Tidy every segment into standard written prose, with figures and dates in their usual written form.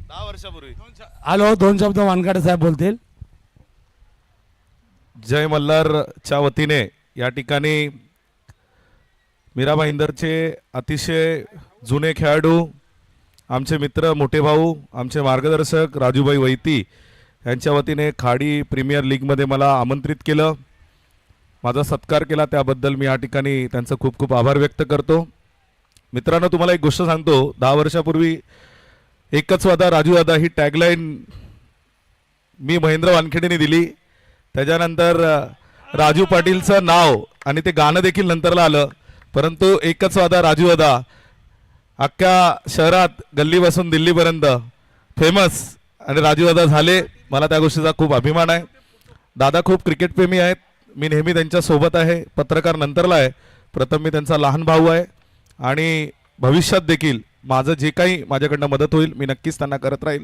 10 वर्षापूर्वी. हॅलो, 2 शब्द वानखडे साहेब बोलतील. जय मल्हारच्या वतीने या ठिकाणी मीरा भाईंदरचे अतिशय जुने खेळाडू, आमचे मित्र, मोठे भाऊ, आमचे मार्गदर्शक राजूभाई वैती यांच्या वतीने खाडी प्रीमियर लीगमध्ये मला आमंत्रित केलं, माझा सत्कार केला, त्याबद्दल मी या ठिकाणी त्यांचा खूप खूप आभार व्यक्त करतो. मित्रांनो, तुम्हाला एक गोष्ट सांगतो. 10 वर्षापूर्वी एकच वादा राजू दादा ही टॅगलाईन मी महेंद्र वानखेडेने दिली. त्याच्यानंतर राजू पाटीलचं नाव आणि ते गाणं देखील नंतरला आलं. परंतु एकच वादा राजू दादा अख्ख्या शहरात गल्लीपासून दिल्लीपर्यंत फेमस आणि राजू दादा झाले. मला त्या गोष्टीचा खूप अभिमान आहे. दादा खूप क्रिकेटप्रेमी आहेत. मी नेहमी त्यांच्या सोबत आहे. पत्रकार नंतरला आहे. प्रथम मी त्यांचा लहान भाऊ आहे आणि भविष्यात देखील माझं जे काही माझ्याकडनं मदत होईल मी नक्कीच त्यांना करत राहील.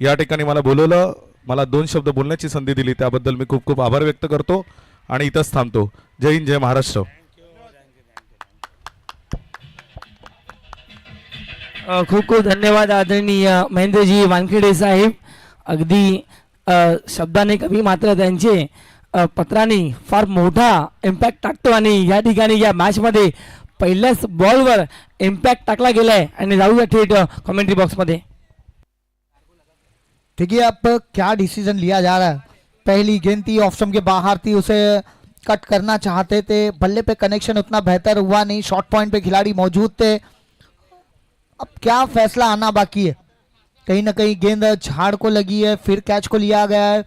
या ठिकाणी मला बोलवलं, मला 2 शब्द बोलण्याची संधी दिली, त्याबद्दल मी खूप खूप आभार व्यक्त करतो आणि इथंच थांबतो. जय हिंद, जय महाराष्ट्र. खूप खूप धन्यवाद आदरणीय महेंद्रजी वानखेडे साहेब. अगदी शब्दाने कमी मात्र त्यांचे पत्राने फार मोठा इम्पॅक्ट टाकतो आणि या ठिकाणी या मॅचमध्ये पहिल्याच बॉलवर इम्पॅक्ट टाकला गेलाय. आणि जाऊया थेट कमेंट्री बॉक्समध्ये. देखिए अब क्या डिसीजन लिया जा रहा है. पहली गेंद थी, ऑफ स्टंप के बाहर थी, उसे कट करना चाहते थे, बल्ले पे कनेक्शन उतना बेहतर हुआ नहीं, शॉर्ट पॉइंट पे खिलाड़ी मौजूद थे. अब क्या फैसला आना बाकी है. कहीं ना कहीं गेंद झाड़ को लगी है, फिर कैच को लिया गया है.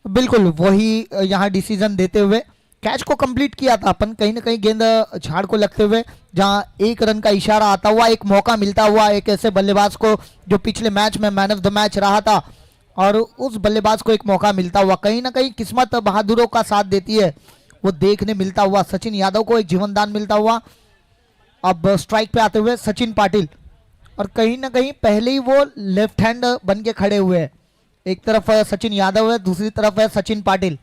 बिल्कुल वही यहाँ डिसीजन देते हुए कैच को कंप्लीट किया था अपन. कहीं ना कहीं गेंद झाड़ को लगते हुए जहां 1 रन का इशारा आता हुआ, एक मौका मिलता हुआ एक ऐसे बल्लेबाज को जो पिछले मैच में मैन ऑफ द मैच रहा था, और उस बल्लेबाज को एक मौका मिलता हुआ, कहीं ना कहीं किस्मत बहादुरों का साथ देती है, वो देखने मिलता हुआ सचिन यादव को एक जीवनदान मिलता हुआ. अब स्ट्राइक पे आते हुए सचिन पाटिल, और कहीं ना कहीं पहले ही वो लेफ्ट हैंड बन के खड़े हुए हैं. एक तरफ सचिन यादव है, दूसरी तरफ है सचिन पाटिल.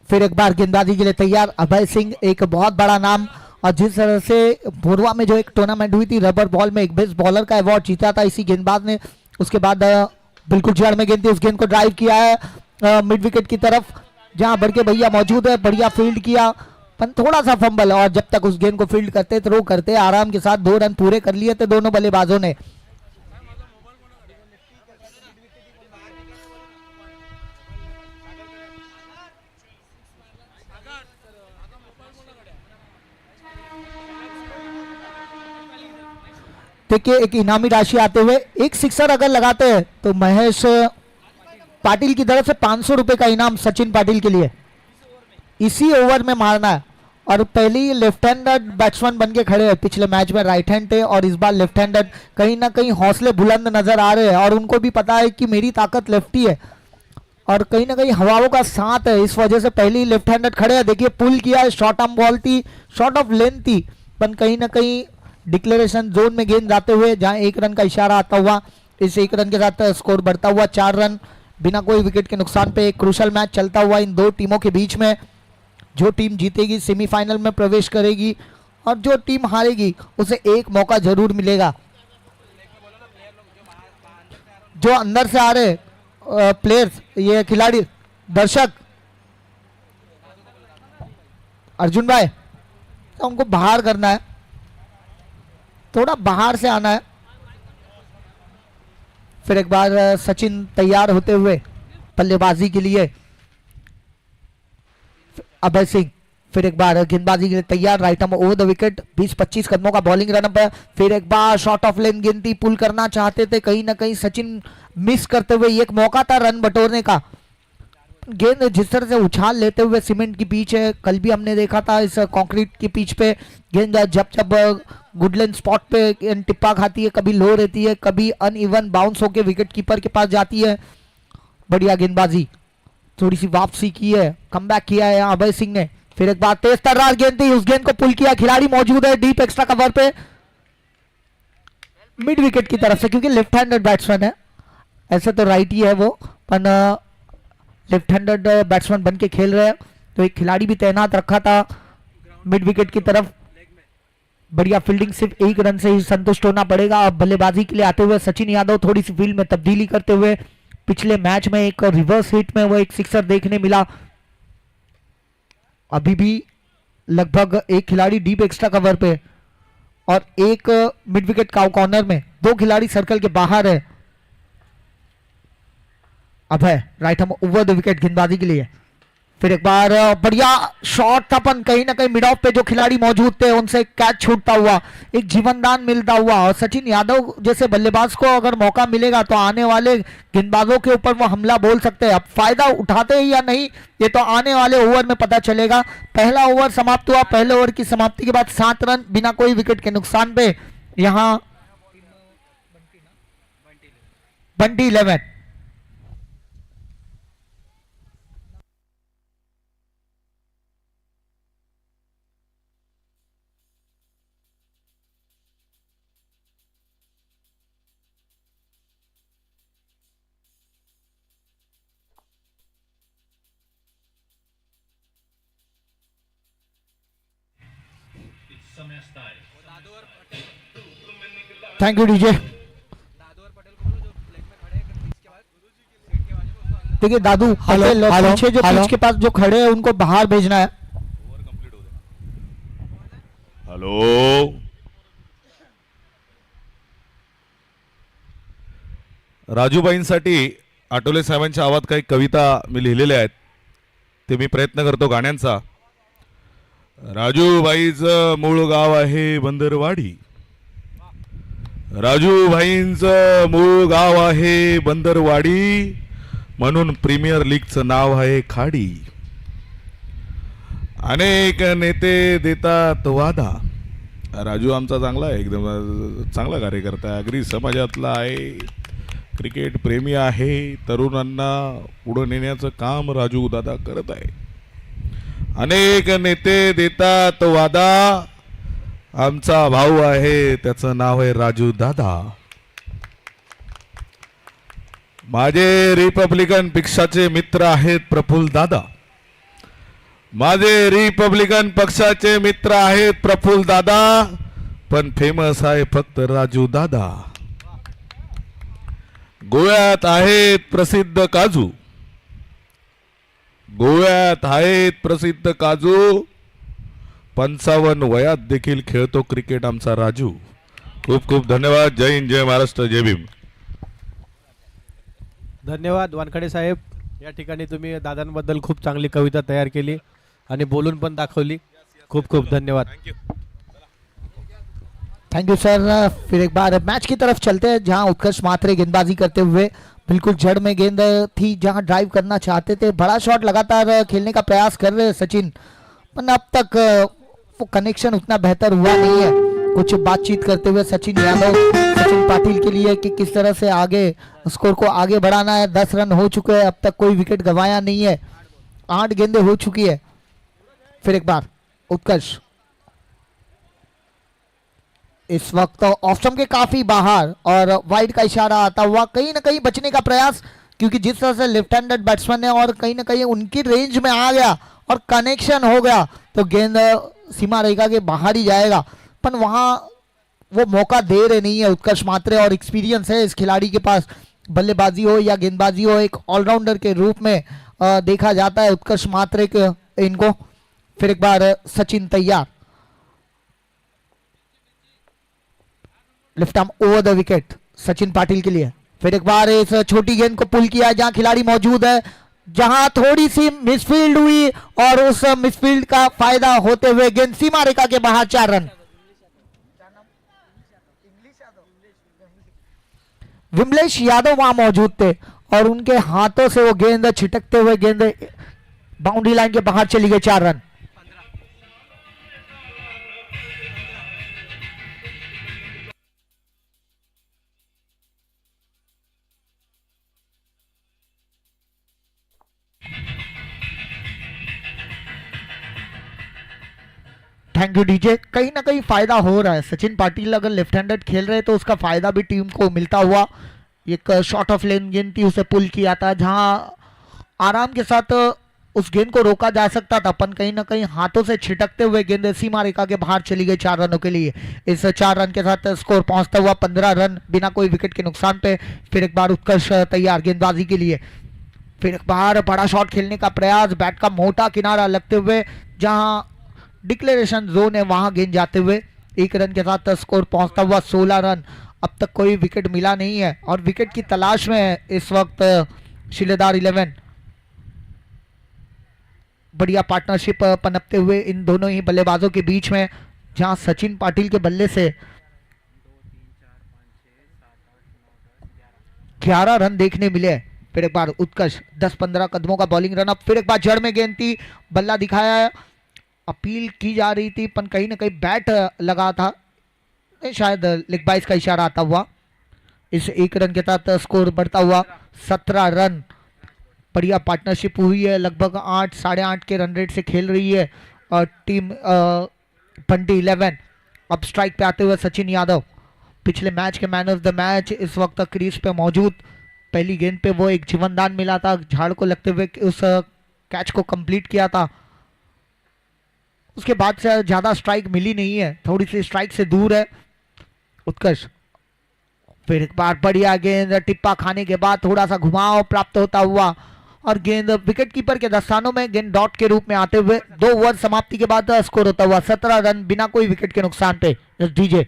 फिर एक बार गेंदबाजी के लिए तैयार अभय सिंह, एक बहुत बड़ा नाम, और जिस तरह से भोरवा में जो एक टूर्नामेंट हुई थी रबर बॉल में एक बेस्ट बॉलर का अवार्ड जीता था इसी गेंदबाज ने. उसके बाद बिल्कुल जड़ में गेंद थी, उस गेंद को ड्राइव किया है मिड विकेट की तरफ जहां बड़के भैया मौजूद है. बढ़िया फील्ड किया, पर थोड़ा सा फंबल, और जब तक उस गेंद को फील्ड करते थ्रो करते आराम के साथ 2 रन पूरे कर लिए थे दोनों बल्लेबाजों ने. देखिए एक इनामी राशि आते हुए, एक सिक्सर अगर लगाते हैं तो महेश पाटिल की तरफ से 500 रुपए का इनाम सचिन पाटिल के लिए इसी ओवर में मारना है. और पहले ही लेफ्ट हैंडेड बैट्समैन बन के खड़े हैं. पिछले मैच में राइट हैंड थे और इस बार लेफ्ट हैंडेड. कहीं ना कहीं हौसले बुलंद नजर आ रहे हैं और उनको भी पता है कि मेरी ताकत लेफ्टी है और कहीं ना कहीं हवाओं का साथ है, इस वजह से पहले ही लेफ्ट हैंडेड खड़े हैं. देखिए पुल किया, शॉर्ट आर्म बॉल थी, शॉर्ट ऑफ लेंथ थी, पर कहीं ना कहीं डिक्लेरेशन जोन में गेंद जाते हुए जहां 1 रन का इशारा आता हुआ, इस 1 रन के साथ स्कोर बढ़ता हुआ 4 रन बिना कोई विकेट के नुकसान पे. एक क्रूशल मैच चलता हुआ इन 2 टीमों के बीच में. जो टीम जीतेगी सेमीफाइनल में प्रवेश करेगी और जो टीम हारेगी उसे एक मौका जरूर मिलेगा. जो अंदर से आ रहे प्लेयर्स, ये खिलाड़ी, दर्शक, अर्जुन भाई, तो उनको बाहर करना है, थोड़ा बाहर से आना है. फिर एक बार सचिन तैयार होते हुए बल्लेबाजी के लिए. अभय सिंह फिर एक बार गेंदबाजी के लिए तैयार, right arm over the wicket. 20-25 कदमों का बॉलिंग रन है. फिर एक बार शॉर्ट ऑफ लेन गेंद थी, पुल करना चाहते थे, कहीं ना कहीं सचिन मिस करते हुए. एक मौका था रन बटोरने का. गेंद जिस तरह से उछाल लेते हुए सीमेंट की पिच है, कल भी हमने देखा था इस कंक्रीट की पिच पे गेंद जब जब गुडलैंड स्पॉट पे टिप्पा खाती है, कभी लो रहती है, कभी अनइवन बाउंस होके विकेट कीपर के पास जाती है. बढ़िया गेंदबाजी, थोड़ी सी वापसी की है, कमबैक किया है यहाँ अभय सिंह ने. फिर एक बार तेज तर्रार गेंद थी, उस गेंद को पुल किया, खिलाड़ी मौजूद है डीप एक्स्ट्रा कवर पे. मिड विकेट की तरफ से, क्योंकि लेफ्ट हैंडेड बैट्समैन है, ऐसे तो राइट ही है वो, पर लेफ्ट हैंडेड बैट्समैन बन के खेल रहे हैं, तो एक खिलाड़ी भी तैनात रखा था मिड विकेट की तरफ। बढ़िया फील्डिंग, सिर्फ एक रन से ही संतुष्ट होना पड़ेगा। अब बल्लेबाजी के लिए आते हुए सचिन यादव थोड़ी सी फील्ड में तब्दीली करते हुए, पिछले मैच में एक रिवर्स हिट में वो एक सिक्सर देखने मिला। अभी भी लगभग एक खिलाड़ी डीप एक्स्ट्रा कवर पे और एक मिड विकेट काउ कॉर्नर में, दो खिलाड़ी सर्कल के बाहर है। अभय राइट हम ओवर द विकेट गेंदबाजी के लिए, फिर एक बार बढ़िया शॉट था, पर कहीं ना कहीं मिड ऑफ पे जो खिलाड़ी मौजूद थे उनसे कैच छूटता हुआ, एक जीवनदान मिलता हुआ। और सचिन यादव जैसे बल्लेबाज को अगर मौका मिलेगा तो आने वाले गेंदबाजों के ऊपर वो हमला बोल सकते हैं। अब फायदा उठाते हैं या नहीं ये तो आने वाले ओवर में पता चलेगा। पहला ओवर समाप्त हुआ, पहले ओवर की समाप्ति के बाद 7 रन बिना कोई विकेट के नुकसान पे यहां बंटी 11। Thank you DJ. देखिए दादू पटेल पीछे जो पिच के पास जो खड़े हैं उनको बाहर भेजना है। हॅलो, राजूबाईंसाठी आठवले साहेबांच्या आवाज काही कविता मी लिहिलेल्या आहेत, ते मी प्रयत्न करतो गाण्यांचा. राजूबाईचं मूळ गाव आहे बंदरवाडी, राजूभाईंचं मूळ गाव आहे बंदरवाडी, म्हणून प्रीमियर लीगचं नाव आहे खाडी. अनेक नेते देतात वादा. राजू आमचा चांगला आहे, एकदम चांगला कार्यकर्ता आहे, अगदी समाजातला आहे, क्रिकेट प्रेमी आहे, तरुणांना पुढे नेण्याचं काम राजू दादा करत आहे. अनेक नेते देतात वादा, आमचा भाऊ आहे त्याचं नाव आहे राजू दादा. माझे रिपब्लिकन पक्षाचे मित्र आहेत प्रफुल्ल दादा, माझे रिपब्लिकन पक्षाचे मित्र आहेत प्रफुल्ल दादा, पण फेमस आहे फक्त राजू दादा. गोव्यात आहेत प्रसिद्ध काजू, गोव्यात आहेत प्रसिद्ध काजू, 55 वयात देखील खेळतो क्रिकेट आमचा राजू. खूप खूप धन्यवाद. जय हिंद, जय महाराष्ट्र, जय भीम. धन्यवाद वानखडे साहेब. या ठिकाणी तुम्ही दादांबद्दल खूप चांगली कविता तयार केली आणि बोलून पण दाखवली. खूप खूप धन्यवाद. Thank you sir. फिर एक बार मैच की तरफ चलते हैं जहां उत्कर्ष मात्रे गेंदबाजी करते हुए, बिल्कुल जड़ में गेंद थी, जहां ड्राइव करना चाहते थे, बड़ा शॉट लगातार खेलने का प्रयास कर रहे सचिन, पर अब तक वो कनेक्शन उतना बेहतर हुआ नहीं है. कुछ बातचीत करते हुए सचिन यादव, सचिन पाटिल के लिए कि किस तरह से आगे स्कोर को आगे बढ़ाना है. 10 रन हो चुके हैं, अब तक कोई विकेट गंवाया नहीं है, 8 गेंदें हो चुकी है. फिर एक बार उत्कर्ष इस वक्त ऑफ स्टंप के काफी बाहर और वाइड का इशारा आता हुआ, कहीं ना कहीं बचने का प्रयास, क्योंकि जिस तरह से लेफ्ट हैंडेड बैट्समैन है और कहीं ना कहीं उनकी रेंज में आ गया और कनेक्शन हो गया तो गेंद सीमा रेखा के बाहर ही जाएगा. पर वहां वो मौका दे रहे नहीं है उत्कर्ष मात्रे, और एक्सपीरियंस है इस खिलाड़ी के पास, बल्लेबाजी हो या गेंदबाजी हो, एक ऑलराउंडर के रूप में देखा जाता है उत्कर्ष मात्रे के इनको. फिर एक बार सचिन तैयार, left arm over the wicket Sachin Patil के लिए. फिर एक बार इस छोटी गेंद को पुल किया जहां खिलाड़ी मौजूद है, जहां थोड़ी सी मिसफील्ड हुई और उस मिसफील्ड का फायदा होते हुए गेंद सीमा रेखा के बाहर. 4 रन. विमलेश यादव वहां मौजूद थे और उनके हाथों से वो गेंद छिटकते हुए गेंद बाउंड्री लाइन के बाहर चली गई. 4 रन. Thank you DJ. कहीं ना कहीं फायदा हो रहा है, सचिन पाटिल अगर लेफ्ट हैंडेड खेल रहे तो उसका फायदा भी टीम को मिलता हुआ। एक शॉट ऑफ लेन गेंद थी, उसे पुल किया था, जहां आराम के साथ उस गेंद को रोका जा सकता था, पर कहीं ना कहीं हाथों से छिटकते हुए गेंद सीमा रेखा के बाहर चली गई 4 रनों के लिए। इस 4 रन के साथ स्कोर पहुंचता हुआ 15 रन बिना कोई विकेट के नुकसान पे। फिर एक बार उत्कर्ष तैयार गेंदबाजी के लिए, फिर एक बार बड़ा शॉट खेलने का प्रयास, बैट का मोटा किनारा लगते हुए, जहां डिक्लेरेशन जोन है वहां गेंद जाते हुए 1 रन के साथ स्कोर पहुंचता हुआ 16 रन। अब तक कोई विकेट मिला नहीं है और विकेट की तलाश में है इस वक्त शिलेदार 11। बढ़िया पार्टनरशिप पनपते हुए इन दोनों ही बल्लेबाजों के बीच में, जहां सचिन पाटिल के बल्ले से 11 रन देखने मिले। फिर एक बार उत्कर्ष 10-15 कदमों का बॉलिंग रन अप, फिर एक बार जड़ में गेंद थी, बल्ला दिखाया है, अपील की जा रही थी, पर कहीं ना कहीं बैट लगा था, शायद लेग बाइस का इशारा आता हुआ। इस 1 रन के साथ स्कोर बढ़ता हुआ 17 रन। बढ़िया पार्टनरशिप हुई है, लगभग 8 साढ़े 8 के रन रेट से खेल रही है और टीम बंटी 11। अब स्ट्राइक पे आते हुए सचिन यादव, पिछले मैच के मैन ऑफ द मैच, इस वक्त क्रीज पे मौजूद। पहली गेंद पे वो एक जीवनदान मिला था, झाड़ को लगते हुए उस कैच को कंप्लीट किया था। उसके बाद से ज्यादा स्ट्राइक मिली नहीं है, थोड़ी सी स्ट्राइक से दूर है उत्कर्ष। फिर एक बार बढ़िया गेंद, टिप्पा खाने के बाद थोड़ा सा घुमाव प्राप्त होता हुआ और गेंद विकेट कीपर के दस्तानों में गेंद डॉट के रूप में आते हुए 2 ओवर समाप्ति के बाद स्कोर होता हुआ 17 रन बिना कोई विकेट के नुकसान पे। DJ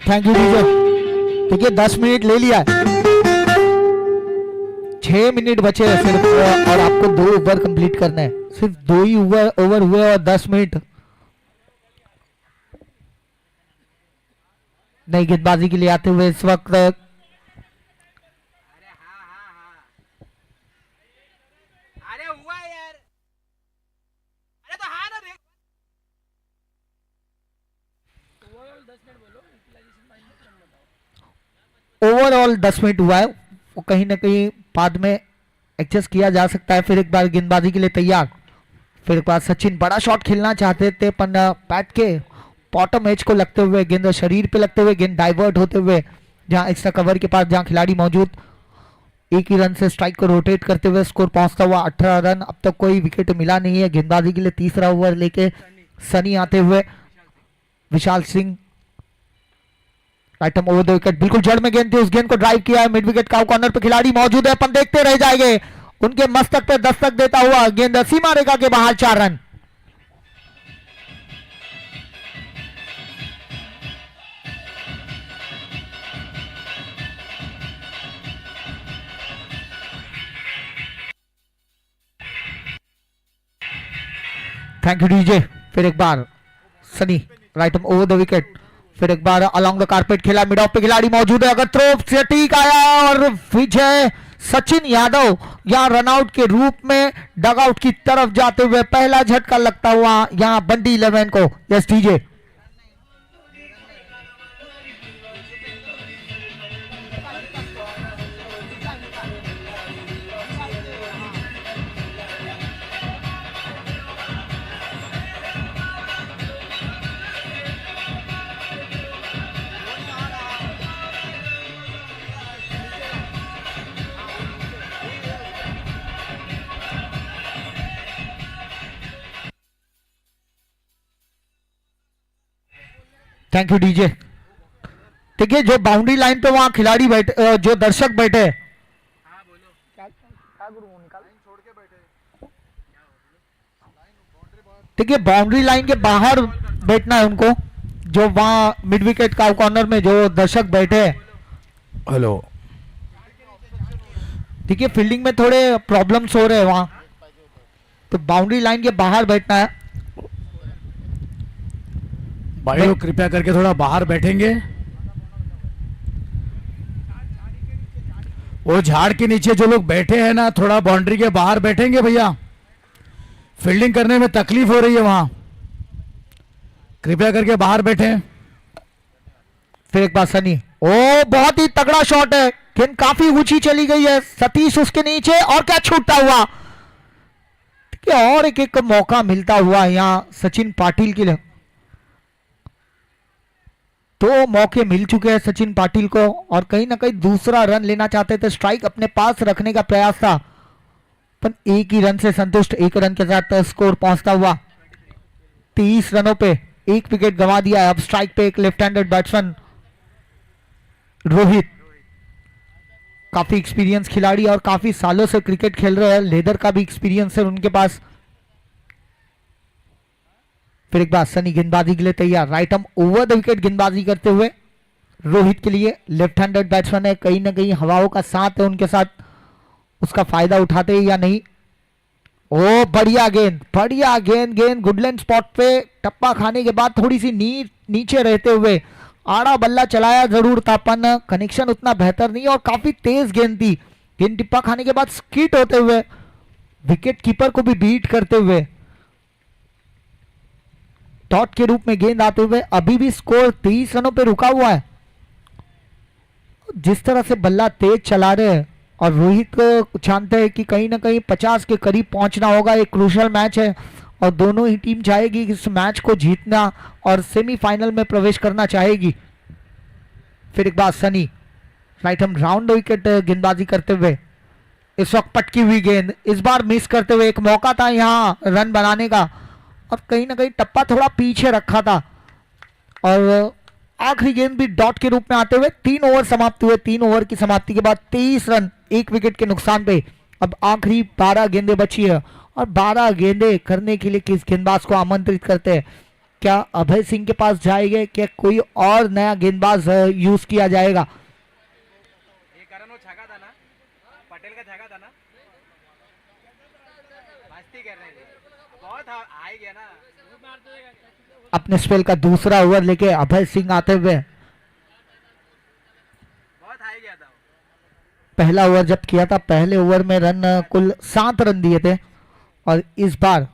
thank you DJ. देखिए 10 मिनट ले लिया है, 6 मिनट बचे हैं सिर्फ और आपको 2 ओवर कंप्लीट करना है। सिर्फ 2 ही ओवर हुए और 10 मिनट। नई गेंदबाजी के लिए आते हुए इस वक्त ओवरऑल 10 मिनट हुआ है, वो कहीं ना कहीं बाद में एडजस्ट किया जा सकता है। फिर एक बार गेंदबाजी के लिए तैयार, फिर एक बार सचिन बड़ा शॉट खेलना चाहते थे, पर बैट के बॉटम एज को लगते हुए, गेंद शरीर पे लगते हुए, गेंद डाइवर्ट होते हुए, जहां एक्स्ट्रा कवर के पास जहां खिलाड़ी मौजूद, 1 ही रन से स्ट्राइक को रोटेट करते हुए स्कोर पहुंचता हुआ 18 रन। अब तक कोई विकेट मिला नहीं है। गेंदबाजी के लिए तीसरा ओवर लेके सनी आते हुए, Vishal Singh right over the wicket, बिल्कुल जड़ में गेंद थी, उस गेंद को ड्राइव किया है, मिड विकेट का कॉर्नर पे खिलाड़ी मौजूद है, अपन देखते रह जाएंगे। उनके मस्तक पे दस्तक देता हुआ गेंद सीमा रेखा के बाहर, 4 रन। Thank you DJ. फिर एक बार Sunny right over the wicket, फिर एक बार अलॉन्ग द कारपेट खेला, मिड ऑफ पे खिलाड़ी मौजूद है, अगर थ्रो से ठीक आया और विजय सचिन यादव यहां रनआउट के रूप में डगआउट की तरफ जाते हुए पहला झटका लगता हुआ यहां बंडी 11 को। Yes DJ. Thank you DJ. देखिए जो बाउंड्री लाइन पे वहां खिलाड़ी बैठे, जो दर्शक बैठे, देखिए बाउंड्री लाइन के बाहर बैठना है उनको, जो वहां मिड विकेट का कॉर्नर में जो दर्शक बैठे हैं। हेलो, देखिए फील्डिंग में थोड़े प्रॉब्लम्स हो रहे हैं वहां, तो बाउंड्री लाइन के बाहर बैठना है। भाई लोग कृपया करके थोड़ा बाहर बैठेंगे। वो झाड़ के नीचे जो लोग बैठे हैं ना, थोड़ा बाउंड्री के बाहर बैठेंगे भैया, फील्डिंग करने में तकलीफ हो रही है वहां, कृपया करके बाहर बैठे। फिर एक बार सनी, ओ बहुत ही तगड़ा शॉट है, गेंद काफी ऊंची चली गई है, सतीश उसके नीचे और क्या छूटता हुआ, और एक मौका मिलता हुआ यहां सचिन पाटिल के लिए। दो मौके मिल चुके हैं सचिन पाटिल को और कहीं ना कहीं दूसरा रन लेना चाहते थे, स्ट्राइक अपने पास रखने का प्रयास था, पर एक ही रन से संतुष्ट, एक रन के साथ स्कोर पहुंचता हुआ 30 रनों पे, एक विकेट गंवा दिया है। अब स्ट्राइक पे एक लेफ्ट हैंडेड बैट्समैन रोहित, काफी एक्सपीरियंस खिलाड़ी और काफी सालों से क्रिकेट खेल रहे हैं, लेदर का भी एक्सपीरियंस है उनके पास। फिर एक बार सनी गेंदबाजी के लिए तैयार, right arm over the wicket गेंदबाजी करते हुए रोहित के लिए, लेफ्ट हैंडेड बैट्समैन है, कहीं ना कहीं हवाओं का साथ है उनके साथ, उसका फायदा उठाते हैं या नहीं। ओ बढ़िया गेंद, बढ़िया गेंद, गेंद गुडलैंड स्पॉट पे टप्पा खाने के बाद थोड़ी सी नीचे रहते हुए आड़ा बल्ला चलाया जरूर था, पर कनेक्शन उतना बेहतर नहीं और काफी तेज गेंद थी, गेंद टिप्पा खाने के बाद स्किट होते हुए विकेट कीपर को भी बीट करते हुए डॉट के रूप में गेंद आते हुए अभी भी स्कोर 30 रनों पे रुका हुआ है। जिस तरह से बल्ला तेज चला रहे हैं और रोहित को जानते हैं कि कहीं ना कहीं 50 के करीब पहुंचना होगा, एक क्रूशियल मैच है और दोनों ही टीम चाहेगी इस मैच को जीतना और सेमीफाइनल में प्रवेश करना चाहेगी। फिर एक बार सनी, राइट हम राउंड विकेट गेंदबाजी करते हुए, इस वक्त पटकी हुई गेंद, इस बार मिस करते हुए, एक मौका था यहां रन बनाने का और कहीं ना कहीं टप्पा थोड़ा पीछे रखा था और आखिरी गेंद भी डॉट के रूप में आते हुए 3 ओवर समाप्त हुए। 3 ओवर की समाप्ति के बाद 23 रन, एक विकेट के नुकसान पे। अब आखिरी 12 गेंदें बची है और 12 गेंदें करने के लिए किस गेंदबाज को आमंत्रित करते हैं? क्या अभय सिंह के पास जाएंगे, क्या कोई और नया गेंदबाज यूज किया जाएगा? पटेल का छक्का था ना, मस्ती कर रहे थे, बहुत आ ही गया ना। अपने स्पेल का दूसरा ओवर लेके अभय सिंह आते हुए, बहुत हाई गया था। पहला ओवर जब किया था, पहले ओवर में रन कुल 7 रन दिए थे और इस बार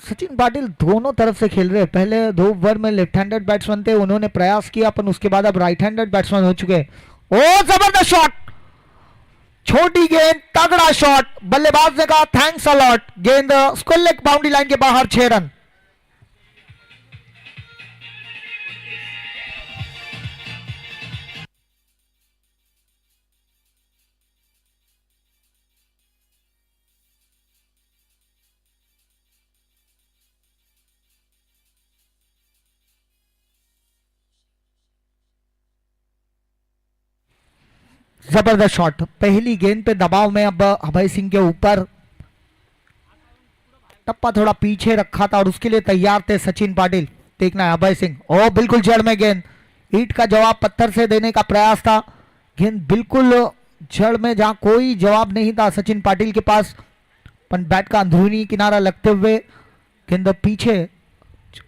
सचिन पाटिल दोनों तरफ से खेल रहे हैं। पहले 2 ओवर में लेफ्ट हैंडेड बैट्समैन थे, उन्होंने प्रयास किया, पर उसके बाद अब राइट हैंडेड बैट्समैन हो चुके। ओ जबरदस्त शॉट, छोटी गेंद, तगड़ा शॉट, बल्लेबाज ने कहा थैंक्स अ लॉट, गेंद स्क्वायर लेग बाउंड्री लाइन के बाहर, 6 रन। जबरदस्त शॉट, पहली गेंद पे दबाव में अब अभय सिंह के ऊपर, टप्पा थोड़ा पीछे रखा था और उसके लिए तैयार थे सचिन पाटिल। देखना है अभय सिंह, ओ बिल्कुल जड़ में गेंद, ईंट का जवाब पत्थर से देने का प्रयास था, गेंद बिल्कुल जड़ में जहां कोई जवाब नहीं था सचिन पाटिल के पास, पर बैट का अंदरूनी किनारा लगते हुए गेंद पीछे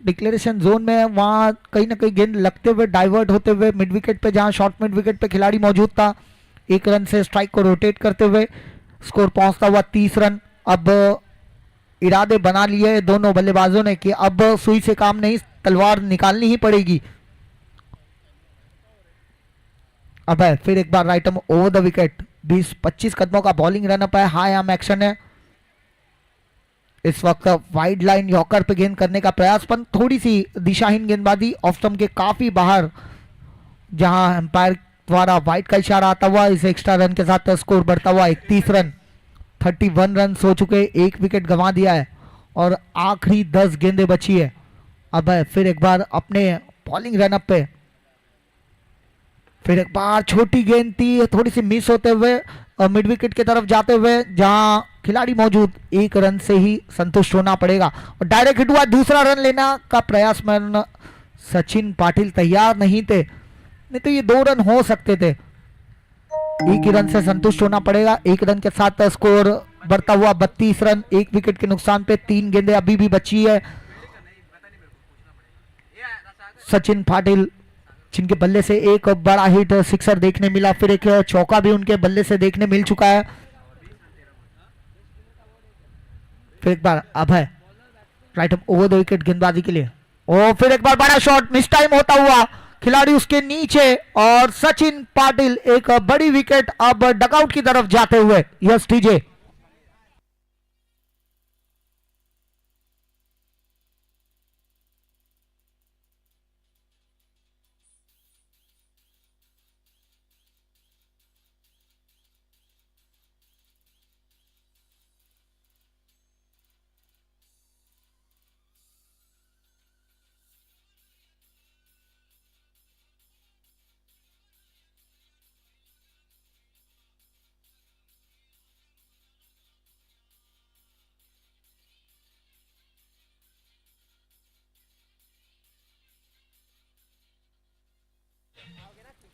डिक्लेरेशन जोन में, वहां कहीं ना कहीं गेंद लगते हुए डाइवर्ट होते हुए मिड विकेट पे, जहां शॉर्ट मिड विकेट पे खिलाड़ी मौजूद था, 1 रन से स्ट्राइक को रोटेट करते हुए स्कोर पहुंचता हुआ 30 रन। अब इरादे बना लिए दोनों बल्लेबाजों ने कि अब सुई से काम नहीं, तलवार निकालनी ही पड़ेगी। अब है फिर एक बार right arm over the wicket, 20-25 कदमों का बॉलिंग रन अप है, हाई आर्म एक्शन है। इस वक्त वाइड लाइन यॉर्कर पे गेंद करने का प्रयास, पर थोड़ी सी दिशाहीन गेंदबाजी, ऑफ स्टंप के काफी बाहर, जहां एम्पायर द्वारा वाइड का इशारा आता हुआ, इस एक्स्ट्रा रन के साथ स्कोर बढ़ता हुआ 31 रन, 31 रन हो चुके, 1 विकेट गंवा दिया है और आखिरी 10 गेंदें बची है। अब है फिर एक बार अपने बॉलिंग रन अप पे, फिर एक बार छोटी गेंद थी, थोड़ी सी मिस होते हुए मिड विकेट की तरफ जाते हुए, जहां खिलाड़ी मौजूद, 1 रन से ही संतुष्ट होना पड़ेगा और डायरेक्ट हिट हुआ। दूसरा रन लेना का प्रयास में सचिन पाटिल तैयार नहीं थे, नहीं तो ये 2 रन हो सकते थे। 1 ही रन से संतुष्ट होना पड़ेगा, 1 रन के साथ स्कोर बढ़ता हुआ 32 रन, 1 विकेट के नुकसान पे 3 गेंदें अभी भी बची है। सचिन पाटिल जिनके बल्ले से एक बड़ा हिट सिक्सर देखने मिला, फिर एक चौका भी उनके बल्ले से देखने मिल चुका है। फिर एक बार अभय राइट ओवर द विकेट गेंदबाजी के लिए, और फिर एक बार बड़ा शॉट मिस टाइम होता हुआ, खिलाड़ी उसके नीचे, और सचिन पाटिल एक बड़ी विकेट अब डकआउट की तरफ जाते हुए। Yes TJ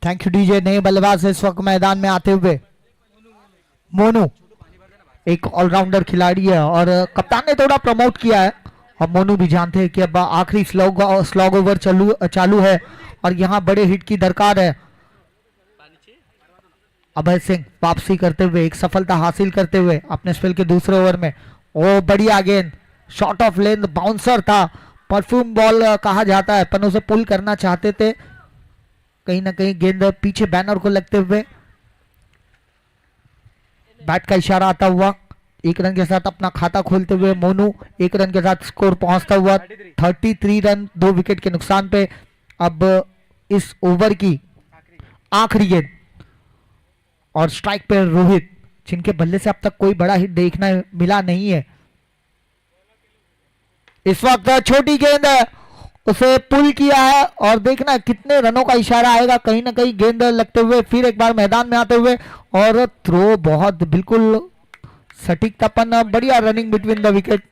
thank you DJ. नए बल्लेबाज इस वक्त मैदान में आते हुए मोनू, एक ऑलराउंडर खिलाड़ी है और कप्तान ने थोड़ा प्रमोट किया है, और मोनू भी जानते हैं कि अब आखिरी स्लॉग ओवर चालू है और यहाँ बड़े हिट की दरकार है। अभय सिंह वापसी करते हुए एक सफलता हासिल करते हुए अपने स्पेल के दूसरे ओवर में, ओ बढ़िया गेंद, शॉर्ट ऑफ लेंथ, बाउंसर था, परफ्यूम बॉल कहा जाता है, पर उसे पुल करना चाहते थे, कहीं ना कहीं गेंद पीछे बैनर को लगते हुए, बैट का इशारा आता हुआ, एक रन के साथ अपना खाता खोलते हुए मोनू एक रन के साथ स्कोर पहुंचता हुआ 33 रन 2 विकेट के नुकसान पे। अब इस ओवर की आखिरी गेंद और स्ट्राइक पे रोहित, जिनके बल्ले से अब तक कोई बड़ा हिट देखना मिला नहीं है। इस वक्त छोटी गेंद है, उसे पुल किया है और देखना कितने रनों का इशारा आएगा, कहीं ना कहीं गेंद लगते हुए फिर एक बार मैदान में आते हुए, और थ्रो बहुत बिल्कुल सटीकतापन, बढ़िया रनिंग बिटवीन द विकेट,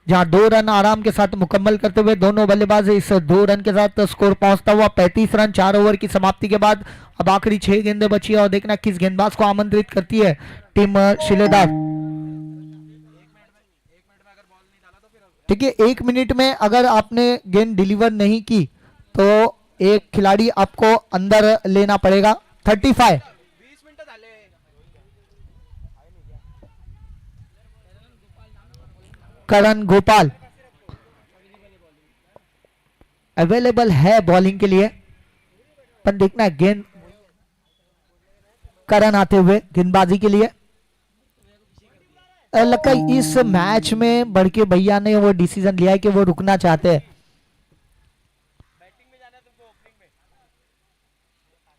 जहां 2 रन आराम के साथ मुकम्मल करते हुए दोनों बल्लेबाज इस 2 रन के साथ स्कोर पहुंचता हुआ 35 रन 4 ओवर की समाप्ति के बाद। अब आखिरी 6 गेंदें बची है और देखना किस गेंदबाज को आमंत्रित करती है टीम शिलेदार। देखिए 1 मिनट में अगर आपने गेंद डिलीवर नहीं की तो एक खिलाड़ी आपको अंदर लेना पड़ेगा। 35 करण गोपाल अवेलेबल है बॉलिंग के लिए, पर देखना गेंद करण आते हुए गेंदबाजी के लिए। लगता है इस मैच में बड़के भैया ने वो डिसीजन लिया है कि वो रुकना चाहते हैं।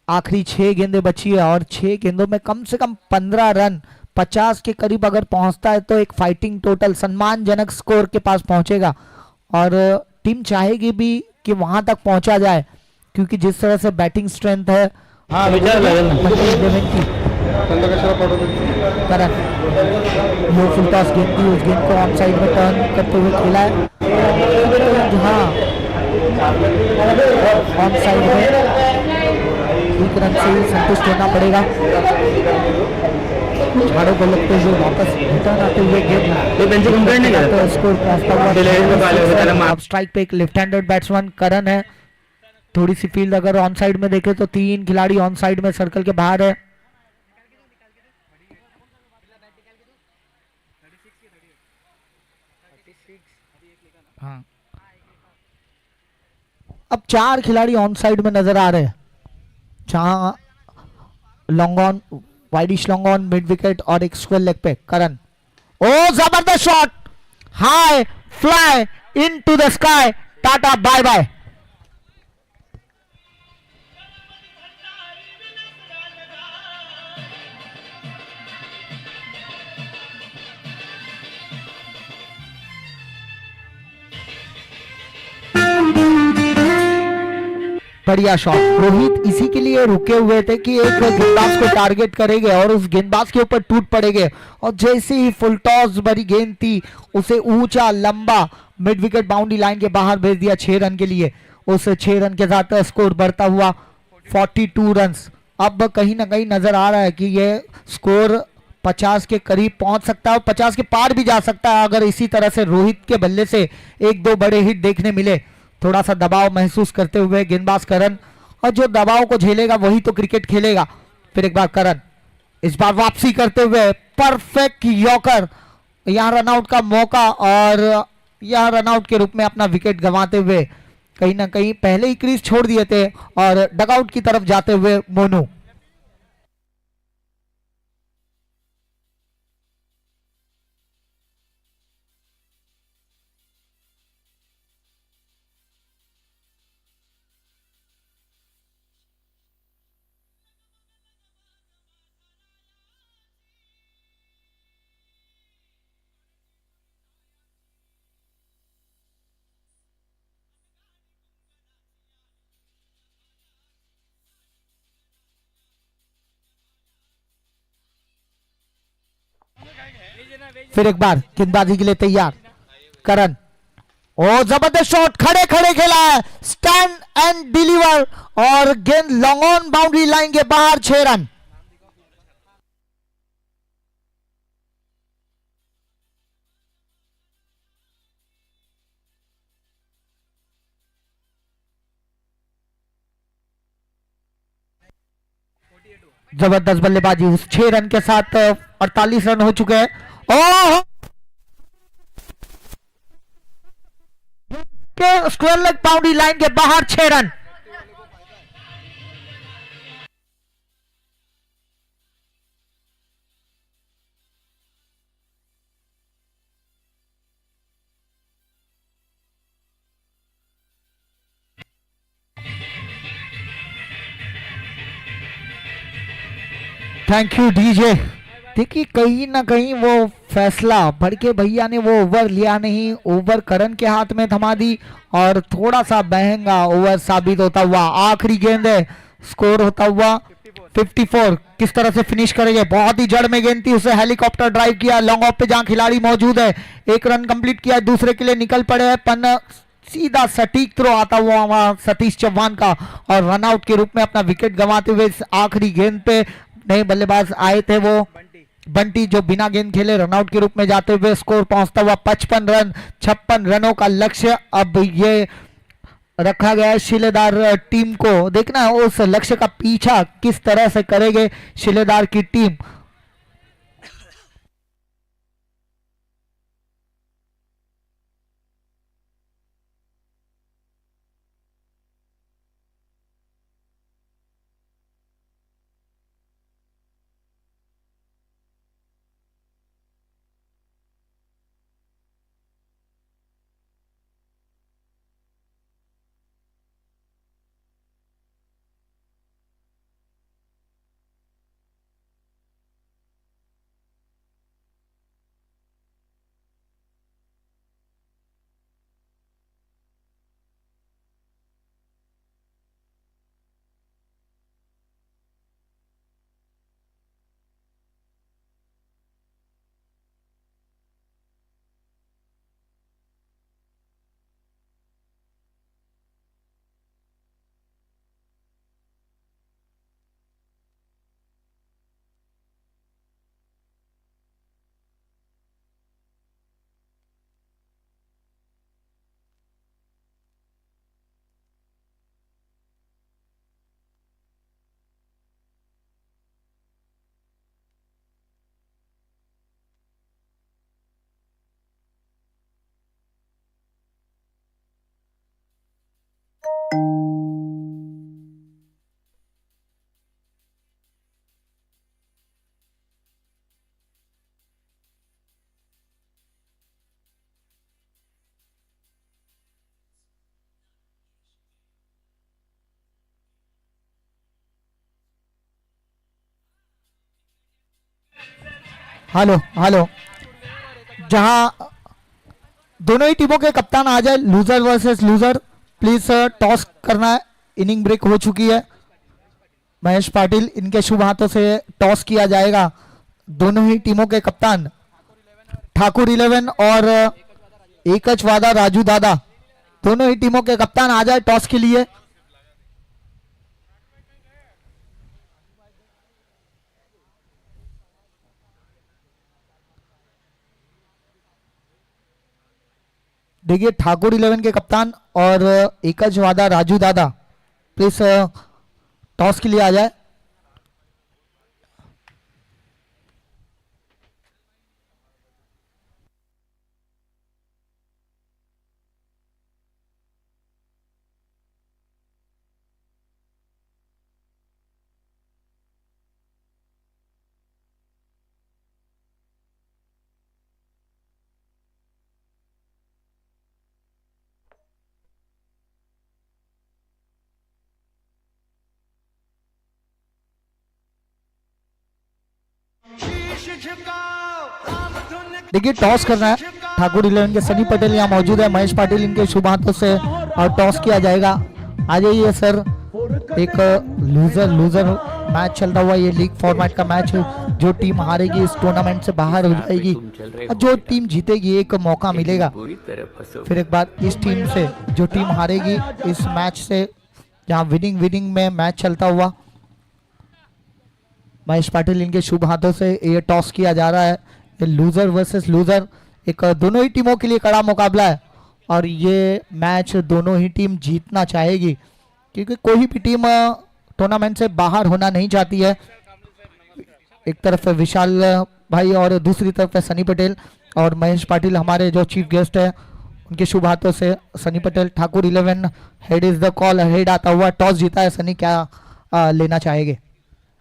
आखिरी 6 गेंदें बची है और 6 गेंदों में कम से कम 15 रन 50 के करीब अगर पहुंचता है तो एक फाइटिंग टोटल सम्मानजनक स्कोर के पास पहुंचेगा, और टीम चाहेगी भी कि वहां तक पहुंचा जाए, क्योंकि जिस तरह से बैटिंग स्ट्रेंथ है करण लो फुल टॉस गेंद थी, उस गेंद को ऑन साइड में टर्न करते हुए खेला है, जहां ऑन साइड में 1 रन से ही संतुष्ट होना पड़ेगा। झाड़ों को लगते हुए वापस रिटर्न आते हुए गेंद स्कोर पहुंचता हुआ। अब स्ट्राइक पे एक लेफ्ट हैंडेड बैट्समैन करण है। थोड़ी सी फील्ड अगर ऑन साइड में देखे तो 3 खिलाड़ी ऑन साइड में सर्कल के बाहर है। हाँ, अब 4 खिलाड़ी ऑन साइड में नजर आ रहे हैं, जहां long on, wideish long on, mid wicket और एक स्क्वायर लेग पे करण। ओ जबरदस्त shot, high fly into the sky, tata bye bye. बढ़िया शॉट। रोहित इसी के लिए रुके हुए थे कि एक गेंदबाज को टारगेट करेंगे और उस गेंदबाज के ऊपर टूट पड़ेंगे, और जैसे ही फुल टॉस भरी गेंद थी उसे ऊंचा लंबा मिड विकेट बाउंड्री लाइन के बाहर भेज दिया 6 रन के लिए। उस 6 रन के साथ स्कोर बढ़ता हुआ 42 रन। अब कहीं ना कहीं नजर आ रहा है कि ये स्कोर 50 के करीब पहुंच सकता है और 50 के पार भी जा सकता है, अगर इसी तरह से रोहित के बल्ले से 1-2 बड़े हिट देखने मिले। थोड़ा सा दबाव महसूस करते हुए गेंदबाज करण और जो दबाव को झेलेगा वही तो क्रिकेट खेलेगा। फिर एक बार करण, इस बार वापसी करते हुए परफेक्ट यॉर्कर, यहाँ रनआउट का मौका और यहाँ रनआउट के रूप में अपना विकेट गंवाते हुए कहीं ना कहीं पहले ही क्रीज छोड़ दिए थे और डगआउट की तरफ जाते हुए मोनू। फिर एक बार गेंदबाजी के लिए तैयार करण, और जबरदस्त शॉट, खड़े खड़े खेला है, स्टैंड एंड डिलीवर और गेंद लॉन्ग ऑन बाउंड्री लाइन के बाहर, 6 रन। जबरदस्त बल्लेबाजी, उस 6 रन के साथ 48 रन हो चुके हैं। ओह, स्क्वायर लेग बाउंड्री लाइन के बाहर, 6 रन। Thank you DJ. देखिए कहीं ना कहीं वो फैसला भड़के भैया ने वो ओवर लिया नहीं, ओवर करण के हाथ में थमा दी और थोड़ा सा महंगा ओवर साबित होता हुआ आखिरी गेंद है, स्कोर होता हुआ 54। किस तरह से फिनिश करेंगे, बहुत ही जड़ में गेंद थी, उसे हेलीकॉप्टर ड्राइव किया लॉन्ग ऑफ पे जहां खिलाड़ी मौजूद है, 1 रन कंप्लीट किया, दूसरे के लिए निकल पड़े हैं, पन सीधा सटीक थ्रो आता हुआ वहां सतीश चौहान का और रनआउट के रूप में अपना विकेट गंवाते हुए इस आखिरी गेंद पे नए बल्लेबाज आए थे वो बंटी, जो बिना गेंद खेले रनआउट के रूप में जाते हुए स्कोर पहुंचता हुआ 55 रन। 56 रनों का लक्ष्य अब ये रखा गया है शिलेदार टीम को। देखना है उस लक्ष्य का पीछा किस तरह से करेंगे शिलेदार की टीम। हेलो हेलो, जहां दोनों ही टीमों के कप्तान आ जाए, loser versus loser, please toss करना है। इनिंग ब्रेक हो चुकी है। महेश पाटिल, इनके शुभ हाथों से टॉस किया जाएगा। दोनों ही टीमों के कप्तान ठाकुर 11 और एकच वादा राजू दादा, दोनों ही टीमों के कप्तान आ जाए टॉस के लिए। देखिए ठाकुर 11 के कप्तान और एकच वादा राजू दादा, प्लीज टॉस के लिए आ जाए। देखिए टॉस करना है, ठाकुर 11 के सनी पटेल यहाँ मौजूद है, महेश पाटिल इनके शुभ हाथों से और टॉस किया जाएगा। आ जाइए सर। एक लूजर लूजर मैच चलता हुआ, ये लीग फॉर्मेट का मैच है। जो टीम हारेगी इस टूर्नामेंट से बाहर हो जाएगी और जो टीम जीतेगी एक मौका मिलेगा फिर एक बार इस टीम से। जो टीम हारेगी इस मैच से, जहाँ विनिंग में मैच चलता हुआ, महेश पाटिल इनके शुभ हाथों से ये टॉस किया जा रहा है। ये लूजर वर्सेस लूजर, एक दोनों ही टीमों के लिए कड़ा मुकाबला है और ये मैच दोनों ही टीम जीतना चाहेगी क्योंकि कोई भी टीम टूर्नामेंट से बाहर होना नहीं चाहती है। एक तरफ है विशाल भाई और दूसरी तरफ है सनी पटेल और महेश पाटिल हमारे जो चीफ गेस्ट है, उनके शुभ हाथों से Sunny Patel. Thakur 11 head is the call, head आता हुआ टॉस जीता है। सनी क्या लेना चाहेंगे?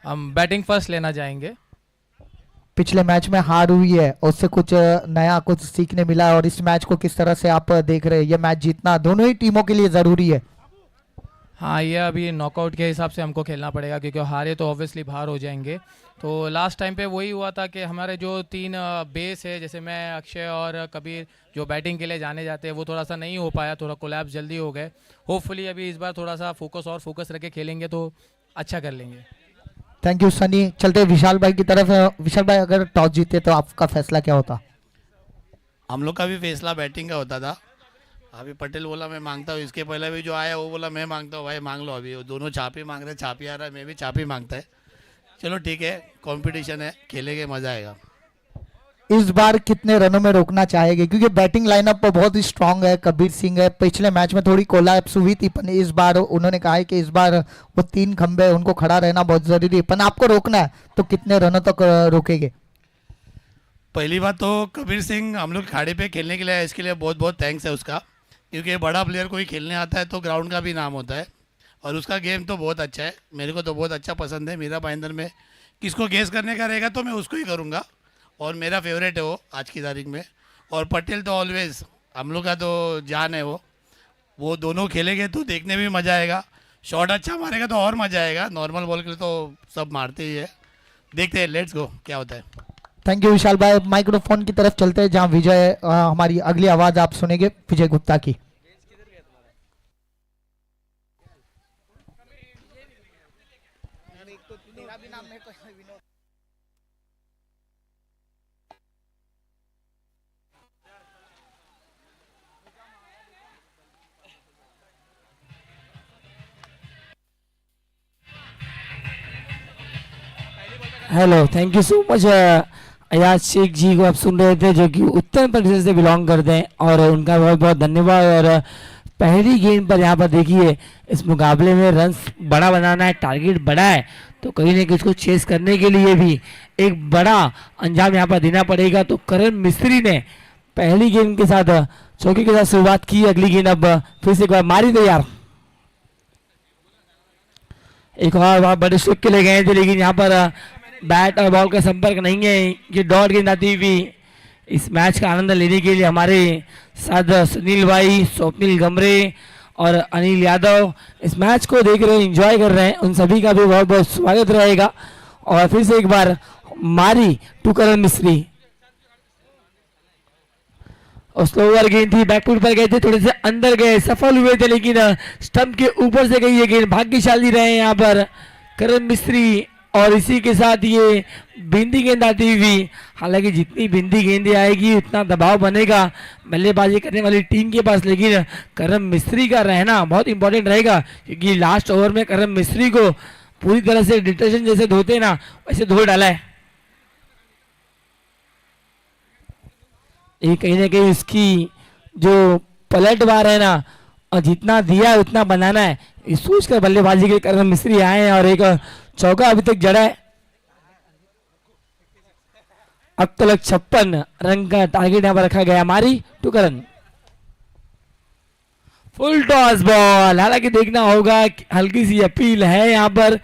हम बैटिंग फर्स्ट लेना चाहेंगे। पिछले मैच में हार हुई है, उससे कुछ नया कुछ सीखने मिला है और इस मैच को किस तरह से आप देख रहे हैं? ये मैच जीतना दोनों ही टीमों के लिए जरूरी है। हाँ, ये अभी नॉकआउट के हिसाब से हमको खेलना पड़ेगा क्योंकि हारे तो ऑब्वियसली बाहर हो जाएंगे। तो लास्ट टाइम पे वही हुआ था कि हमारे जो 3 बेस है, जैसे मैं, अक्षय और कबीर, जो बैटिंग के लिए जाने जाते हैं, वो थोड़ा सा नहीं हो पाया, थोड़ा कोलैप्स जल्दी हो गए। होपफुली अभी इस बार थोड़ा सा फोकस रख के खेलेंगे तो अच्छा कर लेंगे। Thank you Sunny. चलते विशाल भाई की तरफ। विशाल भाई, अगर टॉस जीते तो आपका फैसला क्या होता? हम लोग का भी फैसला बैटिंग का होता था। अभी पटेल बोला मैं मांगता हूँ, इसके पहले भी जो आया वो बोला मैं मांगता हूँ। भाई मांग लो, अभी वो दोनों चापी मांग रहे, चापी आ रहा है, मैं भी चापी मांगता है। चलो ठीक है, कंपटीशन है, खेलेंगे, मजा आएगा। इस बार कितने रनों में रोकना चाहेंगे? क्योंकि बैटिंग लाइनअप बहुत ही स्ट्रांग है। कबीर सिंह है, पिछले मैच में थोड़ी कोलैप्स हुई थी पर इस बार उन्होंने कहा है कि इस बार वो 3 खंबे उनको खड़ा रहना बहुत जरूरी है, पर आपको रोकना है तो कितने रनों तक रोकेंगे? पहली बात तो कबीर सिंह हम लोग खाड़े पे खेलने के लिए आए, इसके लिए बहुत बहुत थैंक्स है उसका, क्योंकि बड़ा प्लेयर कोई खेलने आता है तो ग्राउंड का भी नाम होता है और उसका गेम तो बहुत अच्छा है। मेरे को तो बहुत अच्छा पसंद है। मीरा भाईंदर में किसको गेस करने का रहेगा तो मैं उसको ही करूँगा और मेरा फेवरेट है वो आज की तारीख में। और पटेल तो ऑलवेज हम लोग का तो जान है। वो दोनों खेलेंगे तो देखने में भी मज़ा आएगा। शॉट अच्छा मारेगा तो और मज़ा आएगा। नॉर्मल बॉल के लिए तो सब मारते ही है। देखते हैं, लेट्स गो क्या होता है। थैंक यू विशाल भाई। माइक्रोफोन की तरफ चलते हैं जहाँ विजय हमारी अगली आवाज़ आप सुनेंगे विजय गुप्ता की। Hello, thank you so much. Ayaz Shaikh ji को आप सुन रहे थे, जो कि उत्तर प्रदेश से बिलोंग करते हैं और उनका बहुत बहुत धन्यवाद। और पहली गेंद पर यहाँ पर देखिए, इस मुकाबले में रन बड़ा बनाना है, टारगेट बड़ा है, तो कहीं ना कहीं इसको चेस करने के लिए भी एक बड़ा अंजाम यहाँ पर देना पड़ेगा। तो करण मिस्त्री ने पहली गेंद के साथ चौके के साथ शुरुआत की। अगली गेंद अब फिर से एक बार मारी तैयार, एक और वहाँ बड़े स्ट्रोक के लिए गए थे, लेकिन यहाँ पर बैट और बॉल का संपर्क नहीं है। ये डॉट गेंद आती हुई इस मैच का आनंद लेने के लिए हमारे साथ सुनील भाई, स्वप्निल गमरे और अनिल यादव इस मैच को देख रहे हैं, एंजॉय कर रहे हैं, उन सभी का भी बहुत बहुत स्वागत रहेगा। और फिर से एक बार मारी टू करण मिस्त्री, और स्लोवर गेंद थी, बैकफुट पर गए थे, थोड़े से अंदर गए, सफल हुए थे, लेकिन स्टंप के ऊपर से गई ये गेंद। भाग्यशाली रहे यहाँ पर करण मिस्त्री। और इसी के साथ ये बिंदी गेंद आती हुई, हालांकि जितनी बिंदी गेंदें आएगी उतना दबाव बनेगा बल्लेबाजी करने वाली टीम के पास, लेकिन करण मिस्त्री का रहना बहुत इंपॉर्टेंट रहेगा, क्योंकि लास्ट ओवर में करण मिस्त्री को पूरी तरह से डिटर्जेंट जैसे धोते ना, वैसे धो डाला है। ये कहीं ना कहीं इसकी जो पलटवार है ना, और जितना दिया है उतना बनाना है, इस सोच कर बल्लेबाजी के लिए करण मिस्त्री आए हैं और एक चौका अभी तक जड़ा है। अब तक 56 रन का टारगेट यहाँ पर रखा गया। मारी to Karan, full toss ball. हालांकि देखना होगा, हल्की सी अपील है यहाँ पर,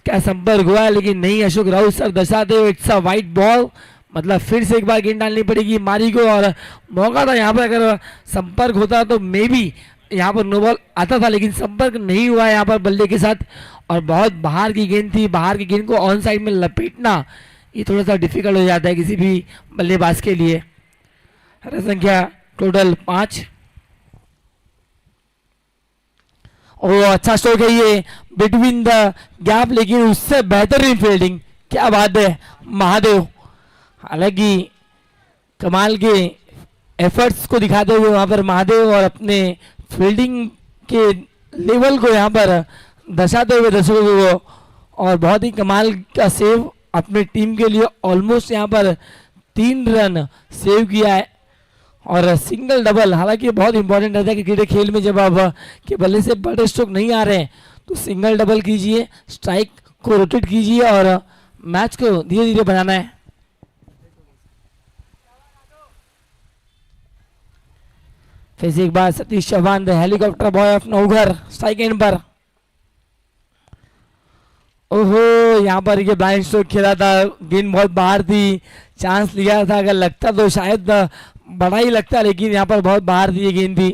क्या संपर्क हुआ है लेकिन नहीं। अशोक राउत सर दर्शाते हुए इट्स अ वाइट बॉल, मतलब फिर से एक बार गेंद डालनी पड़ेगी मारी को। और मौका था यहाँ पर, अगर संपर्क होता तो मे बी यहाँ पर नो बॉल आता था, लेकिन संपर्क नहीं हुआ यहाँ पर बल्ले के साथ। और बहुत बाहर की गेंद थी, बाहर की गेंद को ऑन साइड में लपेटना ये थोड़ा सा डिफिकल्ट हो जाता है किसी भी बल्लेबाज के लिए। रन संख्या टोटल 5। और अच्छा स्ट्रोक है ये बिटवीन द गैप, लेकिन उससे बेहतरीन फील्डिंग, क्या बात है महादेव। हालांकि कमाल के एफर्ट्स को दिखाते हुए वहां पर महादेव और अपने फील्डिंग के लेवल को यहाँ पर दर्शाते हुए दर्शकों को, और बहुत ही कमाल का सेव अपने टीम के लिए। ऑलमोस्ट यहाँ पर 3 रन सेव किया है और सिंगल डबल। हालांकि बहुत इंपॉर्टेंट रहता है कि क्रिकेट खेल में जब आप के बल्ले से बड़े स्ट्रोक नहीं आ रहे हैं तो सिंगल डबल कीजिए, स्ट्राइक को रोटेट कीजिए और मैच को धीरे धीरे बनाना है। फिर से एक बार Satish Chauhan the helicopter boy of Navghar strike end पर। ओहो, यहाँ पर ये ब्लाइंड स्ट्रोक खेला था, गेंद बहुत बाहर थी, चांस लिया था, अगर लगता तो शायद बड़ा ही लगता, लेकिन यहाँ पर बहुत बाहर थी ये गेंद थी।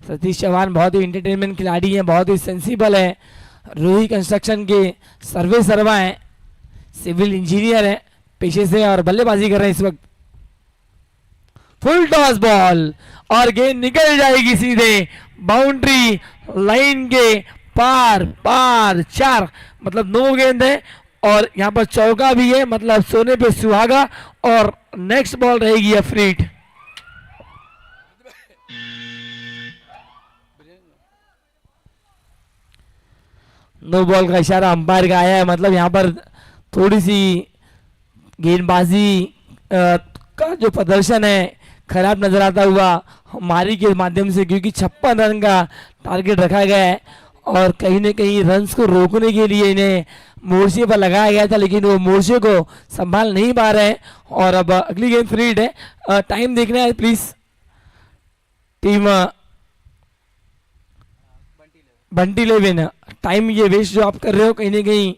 सतीश चौहान बहुत ही इंटरटेनमेंट खिलाड़ी हैं, बहुत ही सेंसिबल है, रोही कंस्ट्रक्शन के सर्वे सर्वा हैं, सिविल इंजीनियर हैं पेशे से और बल्लेबाजी कर रहे हैं इस वक्त। फुल टॉस बॉल और गेंद निकल जाएगी सीधे बाउंड्री लाइन के पार। 4 मतलब 9 गेंद है और यहाँ पर चौका भी है, मतलब सोने पे सुहागा। और नेक्स्ट बॉल रहेगी अफरीट। नो बॉल का इशारा अंपायर का आया है, मतलब यहाँ पर थोड़ी सी गेंदबाजी का जो प्रदर्शन है खराब नजर आता हुआ हमारी के माध्यम से, क्योंकि 56 रन का टारगेट रखा गया है और कहीं न कहीं रन्स को रोकने के लिए इन्हें मोर्चे पर लगाया गया था, लेकिन वो मोर्चे को संभाल नहीं पा रहे हैं। और अब अगली गेंद फ्रीड है। टाइम देखना है प्लीज टीम बंटी लेविन। टाइम ये वेस्ट जो आप कर रहे हो, कहीं ना कहीं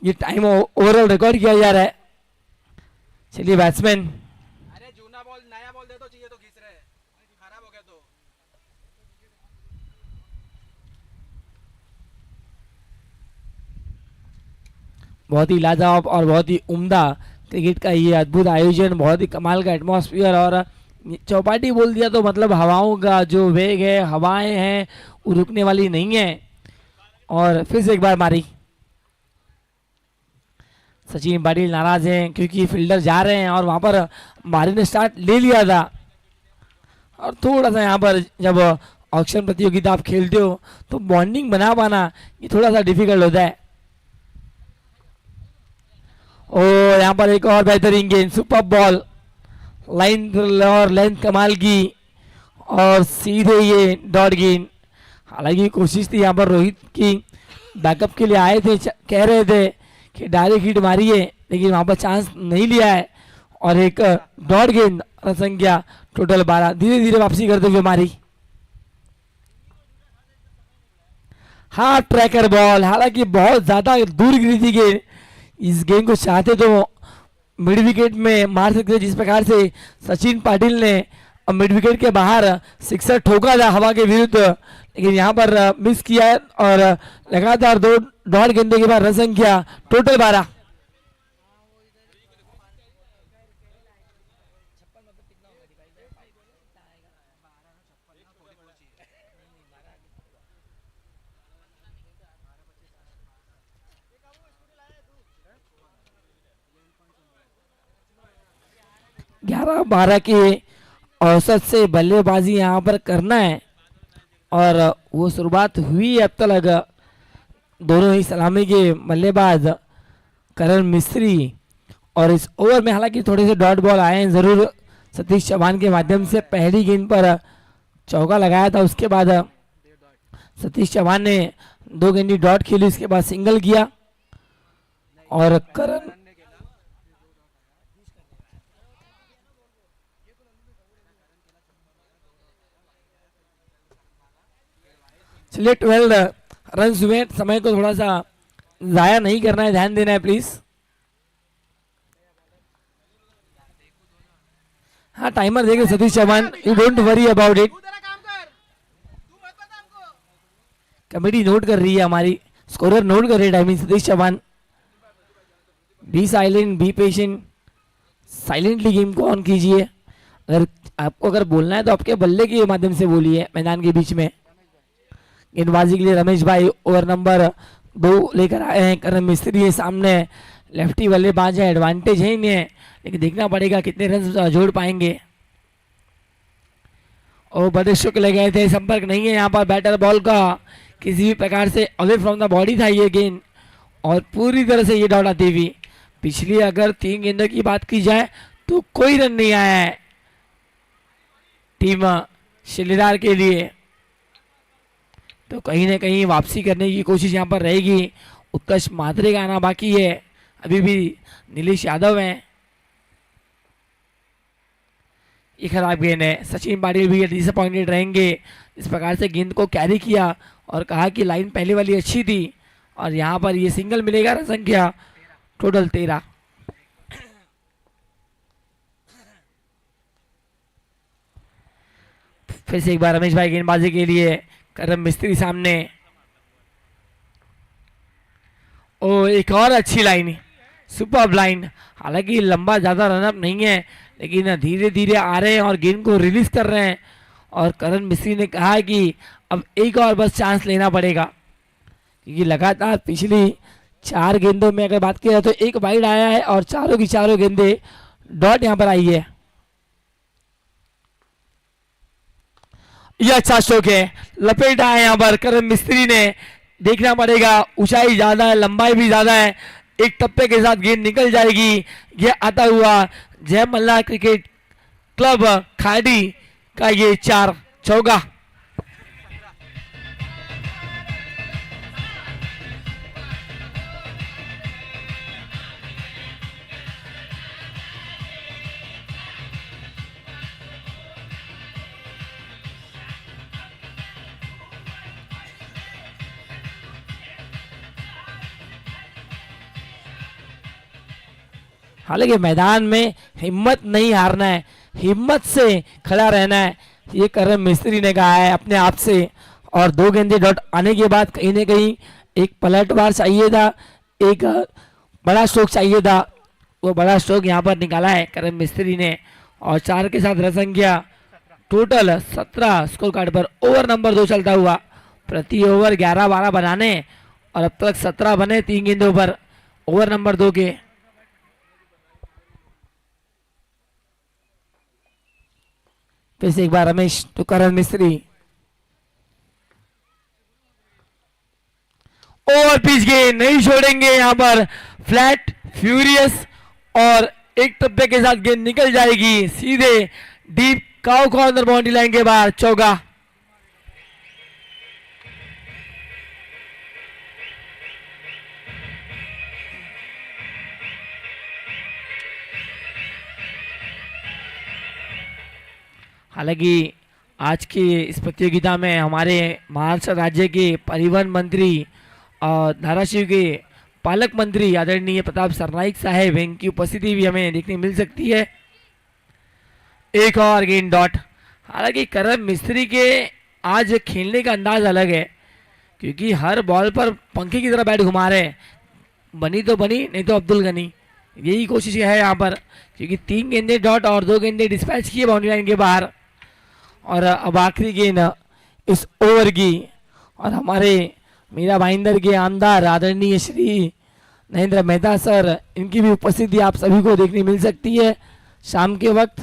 ये टाइम ओवरऑल रिकॉर्ड किया जा रहा है। चलिए बैट्समैन, अरे जूना बॉल नया बॉल दे दो, चाहिए तो खींच रहे हैं, खराब हो गया तो। बहुत ही लाजवाब और बहुत ही उम्दा क्रिकेट का ये अद्भुत आयोजन, बहुत ही कमाल का एटमॉस्फेयर। और चौपाटी बोल दिया तो मतलब हवाओं का जो वेग है, हवाएं हैं वो रुकने वाली नहीं है। और फिर से एक बार मारी। सचिन पाटिल नाराज हैं क्योंकि फील्डर जा रहे हैं और वहां पर मारी ने स्टार्ट ले लिया था। और थोड़ा सा यहाँ पर जब ऑक्शन प्रतियोगिता आप खेलते हो तो बॉन्डिंग बना पाना ये थोड़ा सा डिफिकल्ट होता है। और यहाँ पर एक और बेहतरीन गेंद, सुपर बॉल, लाइन और लेंथ कमाल की और सीधे ये डॉट गेंद। हालांकि कोशिश थी यहाँ पर रोहित की, बैकअप के लिए आए थे, कह रहे थे कि डायरेक्ट हिट मारी है, लेकिन वहाँ पर चांस नहीं लिया है और एक डॉट गेंद। रन संख्या टोटल 12। धीरे धीरे वापसी करते हुए मारी। हार्ड ट्रैकर बॉल, हालांकि बहुत ज्यादा दूर गिरी थी गेंद। इस गेंद को चाहते तो मिड विकेट में मार सकते, जिस प्रकार से सचिन पाटिल ने मिड विकेट के बाहर सिक्सर ठोका था हवा के विरुद्ध, लेकिन यहाँ पर मिस किया है। और लगातार 2 डॉट गेंदों के बाद रन संख्या टोटल 12। ग्यारह 12 के औसत से बल्लेबाजी यहाँ पर करना है और वो शुरुआत हुई अब तक। दोनों ही सलामी के बल्लेबाज करण मिस्त्री और इस ओवर में हालांकि थोड़े से डॉट बॉल आए हैं जरूर। सतीश चौहान के माध्यम से पहली गेंद पर चौका लगाया था, उसके बाद सतीश चौहान ने 2 गेंदी डॉट खेली, इसके बाद सिंगल किया और करण चलिए 12 रन हुए। समय को थोड़ा सा जाया नहीं करना है, ध्यान देना है प्लीज। हाँ टाइमर देखे Satish Chauhan, you don't worry about it. तू तेरा काम कर, तू मत बता हमको। कमेटी नोट कर रही है, हमारी स्कोरर नोट कर रही है timing. Satish Chauhan be silent, be patient, silently game को ऑन कीजिए। अगर बोलना है तो आपके बल्ले के माध्यम से बोलिए मैदान के बीच में। गेंदबाजी के लिए रमेश भाई ओवर नंबर 2 लेकर आए हैं। करण मिस्त्री है सामने, लेफ्टी बल्लेबाज है, एडवांटेज है इन्हें, लेकिन देखना पड़ेगा कितने रन जोड़ पाएंगे। और बड़े शुक्ल लगे गए थे, संपर्क नहीं है यहाँ पर बैटर बॉल का किसी भी प्रकार से, अवे फ्रॉम द बॉडी था ये गेंद और पूरी तरह से ये डॉट आती हुई। पिछली अगर 3 गेंदों की बात की जाए तो कोई रन नहीं आया है टीम शिलेदार के लिए, तो कहीं ना कहीं वापसी करने की कोशिश यहाँ पर रहेगी। उत्कर्ष मात्रे का आना बाकी है, अभी भी नीलेश यादव हैं। ये खराब गेंद है, सचिन पाटिल भी डिसअपॉइंटेड रहेंगे। इस प्रकार से गेंद को कैरी किया और कहा कि लाइन पहले वाली अच्छी थी और यहाँ पर ये सिंगल मिलेगा। रन संख्या टोटल 13। फिर से एक बार रमेश भाई गेंदबाजी के लिए, करण मिस्त्री सामने। ओ एक और अच्छी लाइन, सुपर लाइन। हालांकि लंबा ज़्यादा रनअप नहीं है, लेकिन धीरे धीरे आ रहे हैं और गेंद को रिलीज कर रहे हैं। और करण मिस्त्री ने कहा है कि अब एक और बस चांस लेना पड़ेगा, क्योंकि लगातार पिछली 4 गेंदों में अगर बात की जाए तो एक वाइड आया है और चारों की चारों गेंदें डॉट यहाँ पर आई है। यह अच्छा स्ट्रोक है, लपेटा है यहाँ पर करण मिस्त्री ने। देखना पड़ेगा, ऊंचाई ज्यादा है, लंबाई भी ज्यादा है, एक टप्पे के साथ गेंद निकल जाएगी। यह आता हुआ जय मल्ला क्रिकेट क्लब खाड़ी का ये 4 चौका। हालांकि मैदान में हिम्मत नहीं हारना है, हिम्मत से खड़ा रहना है, ये करण मिस्त्री ने कहा है अपने आप से। और 2 गेंदे डॉट आने के बाद कहीं ना कहीं एक पलटवार चाहिए था, एक बड़ा स्ट्रोक चाहिए था। वो बड़ा स्ट्रोक यहाँ पर निकाला है करण मिस्त्री ने। और 4 के साथ रन संख्या टोटल 17 स्कोर कार्ड पर। ओवर नंबर 2 चलता हुआ, प्रति ओवर 11-12 बनाने और अब तक 17 बने 3 गेंदों पर ओवर नंबर 2 के। फिर से एक बार रमेश टू करण मिस्त्री। ओवर पिच गेंद नहीं छोड़ेंगे यहाँ पर, फ्लैट फ्यूरियस और एक टप्पे के साथ गेंद निकल जाएगी सीधे deep cow corner boundary line के बाहर। चौका। हालांकि आज की इस प्रतियोगिता में हमारे महाराष्ट्र राज्य के परिवहन मंत्री और धाराशिव के पालक मंत्री आदरणीय प्रताप सरनाइक साहेब, इनकी उपस्थिति भी हमें देखने मिल सकती है। एक और गेंद डॉट। हालांकि करण मिस्त्री के आज खेलने का अंदाज अलग है, क्योंकि हर बॉल पर पंखे की तरह बैट घुमा रहे हैं। बनी तो बनी, नहीं तो अब्दुल गनी, यही कोशिश है यहाँ पर, क्योंकि 3 गेंदे डॉट और 2 गेंदे डिस्पैच किए बाउंड्री लाइन के बाहर। और अब आखिरी गेंद इस ओवर की, और हमारे मीरा भाईंदर के आमदार आदरणीय श्री नरेंद्र मेहता सर, इनकी भी उपस्थिति आप सभी को देखने मिल सकती है शाम के वक्त।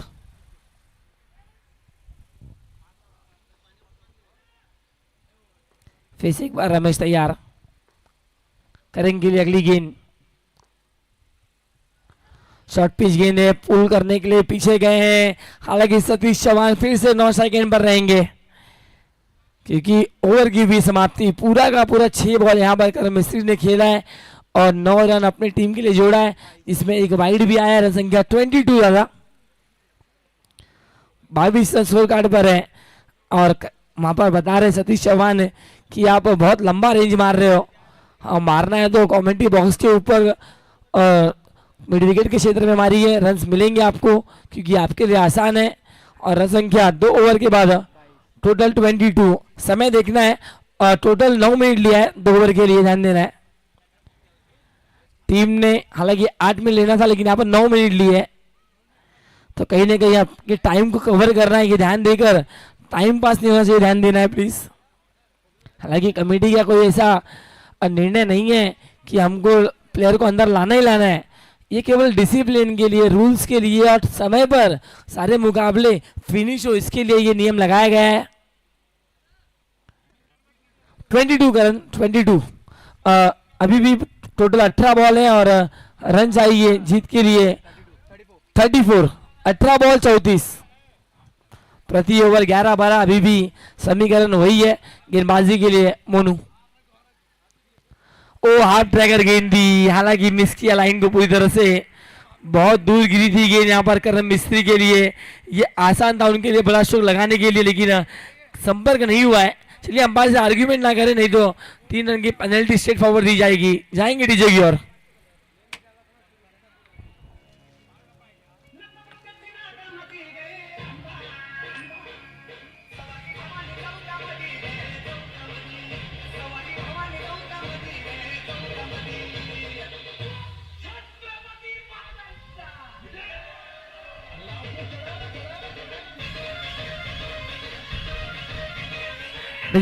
फिर से एक बार रमेश तैयार करेंगे लिए अगली गेंद। शॉर्ट पिच गेंद है, पुल करने के लिए पीछे गए हैं। हालांकि सतीश चौहान फिर से 9 सेकंड पर रहेंगे। क्योंकि ओवर की भी समाप्ति, पूरा का पूरा 6 बॉल यहाँ पर करम मिस्त्री ने खेला है और 9 रन अपनी टीम के लिए जोड़ा है, इसमें एक वाइड भी आया, रन संख्या 22 ज्यादा, 22 रन स्कोर कार्ड पर है। और वहां पर बता रहे सतीश चौहान कि आप बहुत लंबा रेंज मार रहे हो, हाँ मारना है तो कमेंट्री बॉक्स के ऊपर मिड विकेट के क्षेत्र में मारिए, रन्स मिलेंगे आपको क्योंकि आपके लिए आसान है। और रन संख्या 2 ओवर के बाद टोटल 22, समय देखना है और टोटल 9 मिनट लिया है 2 ओवर के लिए, ध्यान देना है। टीम ने हालांकि 8 मिनट लेना था लेकिन यहाँ पर 9 मिनट लिए है, तो कहीं ना कहीं आपके टाइम को कवर करना है, ये ध्यान देकर टाइम पास नहीं होना चाहिए, ध्यान देना है प्लीज। हालांकि कमेटी का कोई ऐसा निर्णय नहीं है कि हमको प्लेयर को अंदर लाना ही लाना है, ये केवल डिसिप्लिन के लिए, रूल्स के लिए और समय पर सारे मुकाबले फिनिश हो इसके लिए ये नियम लगाया गया है। 22 का रन, 22 अभी भी टोटल 18 बॉल है और रन चाहिए जीत के लिए 34, 18 बॉल 34 प्रति ओवर 11-12, अभी भी समीकरण वही है गेंदबाजी के लिए। मोनू ओ हाफ ट्रैकर गेंद दी, हालांकि मिस किया लाइन को पूरी तरह से, बहुत दूर गिरी थी गेंद यहाँ पर करम मिस्त्री के लिए, ये आसान था उनके लिए बड़ा स्ट्रोक लगाने के लिए, लेकिन संपर्क नहीं हुआ है। चलिए अंपायर से आर्ग्यूमेंट ना करें, नहीं तो 3 रन की पेनल्टी स्ट्रेट फॉरवर्ड दी जाएगी, जाएंगे डीजे की ओर।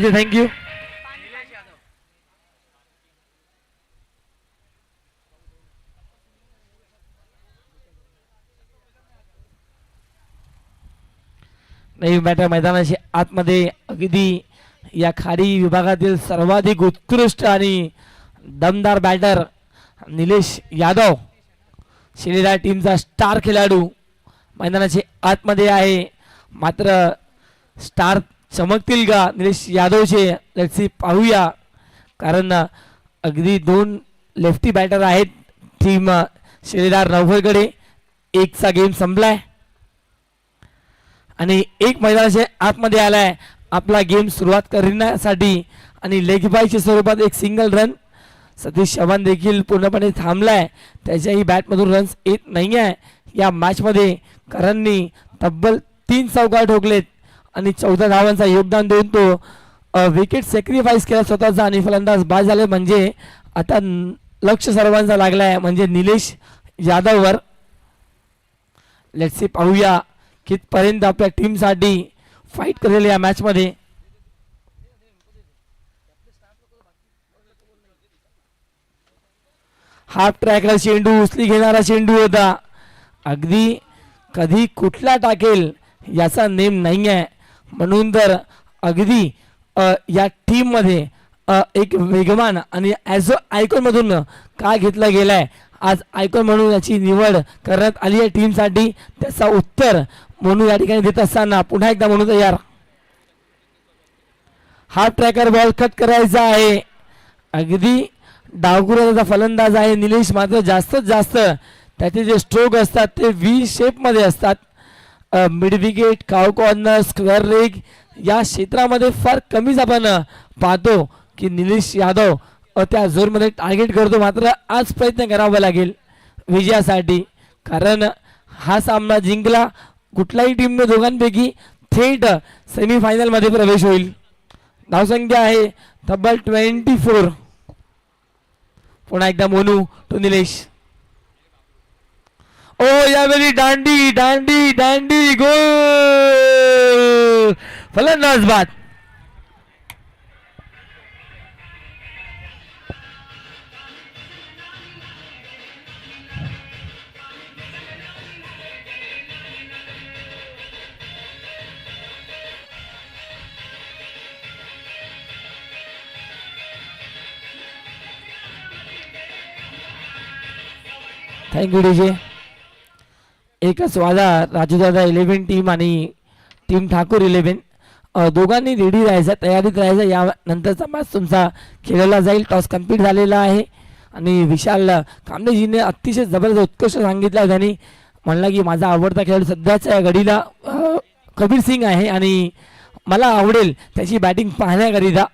Thank you. नाही बॅटर मैदानाच्या आतमध्ये अगदी या खाडी विभागातील सर्वाधिक उत्कृष्ट आणि दमदार बॅटर निलेश यादव, शिलेदार टीमचा स्टार खेळाडू मैदानाच्या आतमध्ये आहे। मात्र स्टार चमकतील का निलेश यादवचे, लेट्स सी पाहूया, कारण अगदी 2 लेफ्टी बॅटर आहेत टीम शिलेदार नवघरकडे, एकचा गेम संपलाय आणि एक मैदानाच्या आतमध्ये आलाय आपला गेम सुरुवात करण्यासाठी आणि लेग बायच्या स्वरूपात एक सिंगल रन। सतीश चव्हाण देखील पूर्णपणे थांबलाय, त्याच्याही बॅटमधून रन्स येत नाही आहे या मॅचमध्ये। करणनी तब्बल 3 चौकार ठोकलेत आणि 14 धावांचा योगदान देऊन तो विकेट सॅक्रिफाईस केला स्वतःचा आणि फलंदाज बाद झाले, म्हणजे आता लक्ष सर्वांचा लागलाय म्हणजे निलेश यादववर। लेट्स सी पाहूया कितपर्यंत आपल्या टीमसाठी फाईट करेल या मॅचमध्ये। हाफ ट्रॅकला चेंडू, उचली घेणारा चेंडू होता, अगदी कधी कुठला टाकेल याचा नेम नाही आहे, म्हणून तर अगदी या टीम मध्ये एक वेगवान आणि ॲज अ आयकॉन मधून का घेतला गेलाय, आज आयकॉन म्हणून याची निवड करण्यात आली आहे टीमसाठी, त्याचा उत्तर म्हणून या ठिकाणी देत असताना पुन्हा एकदा म्हणून तयार। हाफ ट्रॅकर बॉल कट करायचा आहे, अगदी डावखुराचा फलंदाज आहे निलेश, मात्र जास्तीत जास्त त्याचे जे स्ट्रोक असतात ते व्ही शेप मध्ये असतात। मिड विकेट, काव कॉर्नर, स्क्वेअर लेग या क्षेत्रामध्ये फार कमीच आपण पाहतो की निलेश यादव त्या झोनमध्ये टार्गेट करतो, मात्र आज प्रयत्न करावा लागेल विजयासाठी, कारण हा सामना जिंकला कुठल्याही टीमने दोघांपैकी थेट सेमीफायनल मध्ये प्रवेश होईल। धावसंख्या आहे तब्बल 24। पुन्हा एकदा मोनू टू निलेश, ओ यावेळी दांडी दांडी दांडी गोल, फलंदाज बाद। Thank you DJ. एकच वादा राजूदादा 11 टीम आणि टीम ठाकूर 11 दोघांनी रेडी राहायचं, तयारीत राहायचं. यानंतरचा मॅच तुमचा खेळवला जाईल. टॉस कम्प्लीट झालेला आहे आणि विशाल कांबळेजीने अतिशय जबरदस्त उत्कृष्ट सांगितलं. त्यांनी म्हणलं की माझा आवडता खेळाडू सध्याच्या घडीला कबीर सिंग आहे आणि मला आवडेल त्याची बॅटिंग पाहण्याकरिता.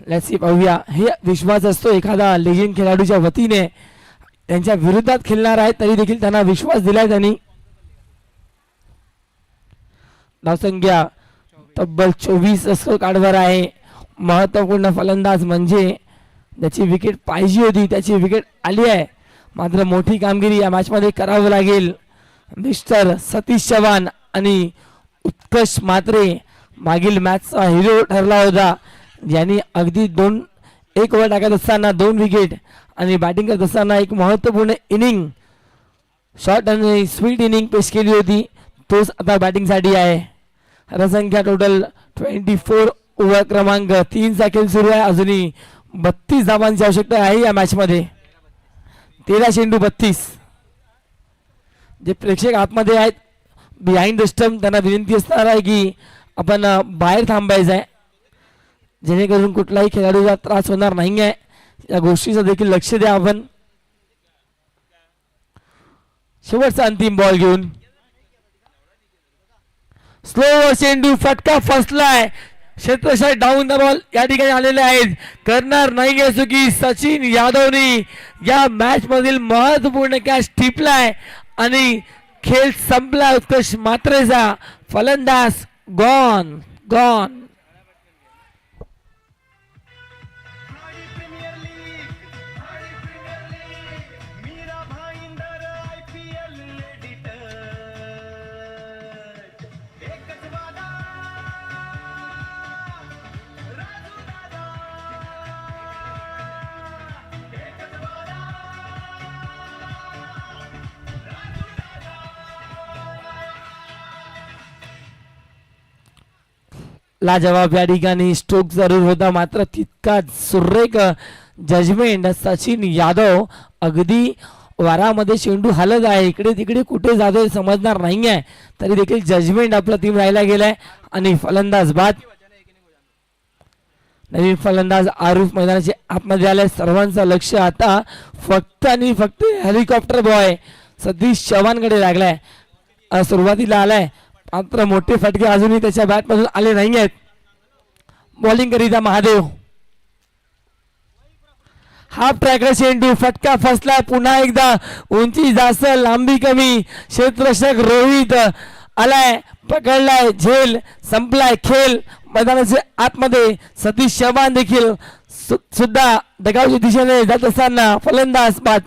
लेट्स सी, पाहूया. हे विश्वास असतो एखादा लेजेंड खेळाडूच्या वतीने त्यांच्या विरोधात खेळणार आहे तरी देखील त्यांना विश्वास दिलाय त्यांनी. धावसंख्या तब्बल 24 स्कोर कार्डवर आहे. महत्त्वपूर्ण फलंदाज म्हणजे ज्याची विकेट पाहिजे होती त्याची विकेट आली आहे. मात्र मोठी कामगिरी या मॅचमध्ये करावं लागेल. मिस्टर सतीश चव्हाण आणि उत्कर्ष म्हात्रे मागील मॅचचा हिरो ठरला होता, ज्यांनी अगदी 1 ओव्हर टाकत असताना 2 विकेट आणि बॅटिंग करत असताना एक महत्त्वपूर्ण इनिंग, शॉर्ट आणि स्वीट इनिंग पेश केली होती. तोच आता बॅटिंगसाठी आहे. रनसंख्या टोटल 24 ओव्हर क्रमांक 3 चा खेळ सुरू आहे. अजूनही 32 धावांची आवश्यकता आहे या मॅचमध्ये. 13 चेंडू 32. जे प्रेक्षक आतमध्ये आहेत बिहाइंड द स्टंप त्यांना विनंती असणार आहे की आपण बाहेर थांबायचं आहे, जेणेकरून कुठलाही खेळाडूला त्रास होणार नाही आहे. या गोष्टीचं देखील लक्ष द्या आपण. शेवटचा अंतिम बॉल घेऊन स्लो चेंडू फटका फसलाय. क्षेत्रशः डाऊन द बॉल या ठिकाणी आलेले आहेत. करणार नाही आहे चुकी. सचिन यादवनी या मॅच मधील महत्वपूर्ण कॅच टिपलाय आणि खेळ संपला. उत्कर्ष म्हात्रेचा फलंदाज गॉन. लाजवाब या ठिकाणी स्ट्रोक जरूर होता, मात्र तितकाच सुरेख जजमेंट. सचिन यादव अगदी वारामध्ये चेंडू हलत आहे, इकडे तिकडे कुठे जातोय समजणार नाही आहे, तरी देखील जजमेंट आपला टीम राहायला गेलाय आणि फलंदाज बाद. नवीन फलंदाज आरुफ मैदानाचे आतमध्ये आलाय. सर्वांचं लक्ष आता फक्त आणि फक्त हेलिकॉप्टर बॉय सतीश चव्हाणकडे लागलाय. सुरुवातीला आलाय मात्र मोठे फटके अजूनही त्याच्या बॅट मधून आले नाही आहेत. बॉलिंग करीता महादेव. हाफ ट्रॅकर चेंडू फटका फसला. पुन्हा एकदा उंची जास्त लांबी कमी. क्षेत्ररक्षक रोहित आलाय, पकडलाय, झेल संपलाय खेळ. मैदानाच्या आतमध्ये सतीश चव्हाण देखील सुद्धा दगावच्या दिशेने जात असताना फलंदाज बाद.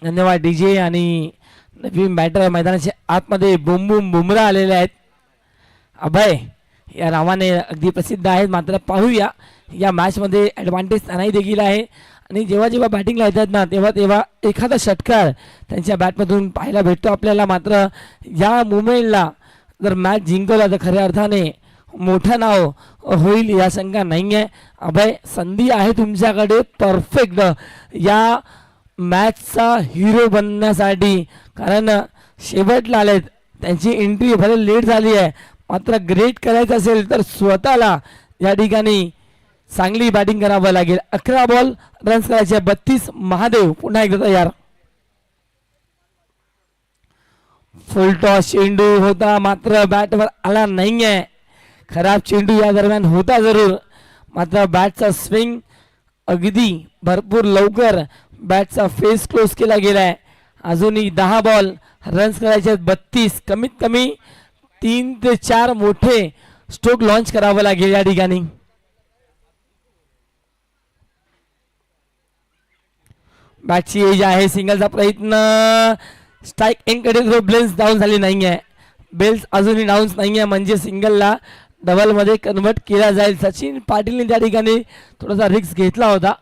धन्यवाद डीजे. आणि नवीन बॅटर मैदानाच्या आतमध्ये बुमराह आलेले आहेत. अभय या नावाने अगदी प्रसिद्ध आहेत. मात्र पाहूया या मॅचमध्ये ॲडव्हान्टेज त्यांनाही देखील आहे आणि जेव्हा जेव्हा बॅटिंगला येतात ना तेव्हा एखादा षटकार त्यांच्या बॅटमधून पाहायला भेटतो आपल्याला. मात्र या मुमेंटला जर मॅच जिंकवला तर खऱ्या अर्थाने मोठं नाव होईल या शंका नाही आहे. अभय संधी आहे तुमच्याकडे परफेक्ट या मॅचचा हिरो बनण्यासाठी, कारण शेवटला आलेत. त्यांची एंट्री भले लेट झाली आहे, मात्र ग्रेट करायचं असेल तर स्वतःला या ठिकाणी चांगली बॅटिंग करावं लागेल. 11 बॉल रन्स करायचे 32. महादेव पुन्हा एकदा तयार. फुल टॉस चेंडू होता मात्र बॅटवर आला नाही आहे. खराब चेंडू या दरम्यान होता जरूर, मात्र बॅटचा स्विंग अगदी भरपूर लवकर बॅटचा फेस क्लोज केला गेलाय. अजूनही 10 बॉल रन्स करायचे 32. कमीत कमी 3 ते 4 मोठे स्ट्रोक लॉन्च करावं लागेल या ठिकाणी. बॅटची एज आहे. सिंगलचा प्रयत्न स्ट्राईक एंडकडे ब्लेन्स डाऊन झाली नाही आहे. बेल्स अजूनही डाऊन्स नाही आहे, म्हणजे सिंगलला डबलमध्ये कन्वर्ट केला जाईल. सचिन पाटीलने त्या ठिकाणी थोडासा रिस्क घेतला होता,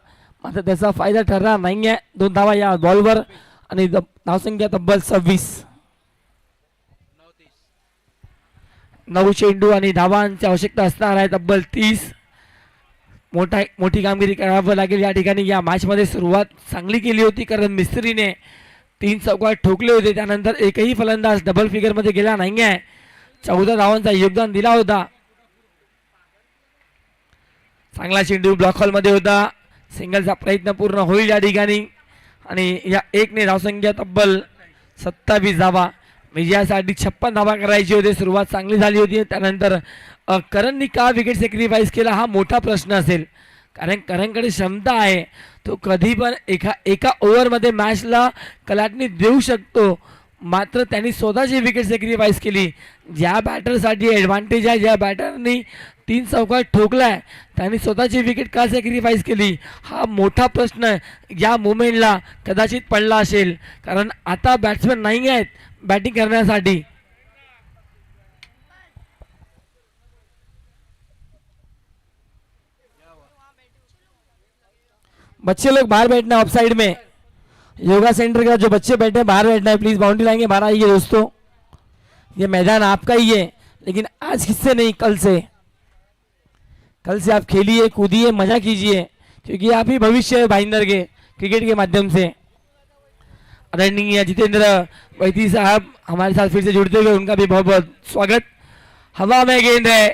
मात्र त्याचा फायदा ठरणार नाही आहे. 2 धावा या बॉलवर आणि धावसंख्या तब्बल 26. 9 चेंडू आणि धावांची आवश्यकता असणार आहे तब्बल 30. मोठी कामगिरी करावं लागेल या ठिकाणी. या मॅचमध्ये सुरुवात चांगली केली होती, कारण मिस्त्रीने 3 चौकार ठोकले होते. त्यानंतर एकही फलंदाज डबल फिगरमध्ये गेला नाही आहे. 14 धावांचा योगदान दिला होता. चांगला चेंडू ब्लॉक हॉलमध्ये होता. सिंगलचा प्रयत्न पूर्ण होईल या ठिकाणी आणि या एकने धावसंख्या तब्बल 27 धावा. विजयासाठी 56 धावा करायची होती. सुरुवात चांगली झाली होती. त्यानंतर करणनी का विकेट सॅक्रिफाईस केला हा मोठा प्रश्न असेल, कारण करणकडे क्षमता आहे, तो कधी पण एका ओव्हरमध्ये मॅचला कलाटणी देऊ शकतो. मात्र त्यांनी स्वतःची विकेट सॅक्रिफाईस केली. ज्या बॅटरसाठी ॲडव्हान्टेज आहे, ज्या बॅटरनी 3 चौकार ठोकलाय, त्यांनी स्वतःची विकेट का सॅक्रिफाईस केली हा मोठा प्रश्न या मुवमेंटला कदाचित पडला असेल, कारण आता बॅट्समॅन नाही आहेत बैटिंग करण्यासाठी. बच्चे लोग बाहर बैठना ऑफ साइड में. योगा सेंटर का जो बच्चे बैठे हैं बाहर बैठना है, प्लीज बाउंड्री लाइन के बाहर आइए दोस्तों. ये मैदान आपका ही है, लेकिन आज किससे नहीं, कल से आप खेलिए, कूदिए, मजा कीजिए, क्योंकि आप ही भविष्य है भाईंदर के क्रिकेट के माध्यम से. आदरणीय जितेंद्र वैती साहब हमारे साथ फिर से जुड़ते हुए, उनका भी बहुत बहुत स्वागत. हवा में गेंद है,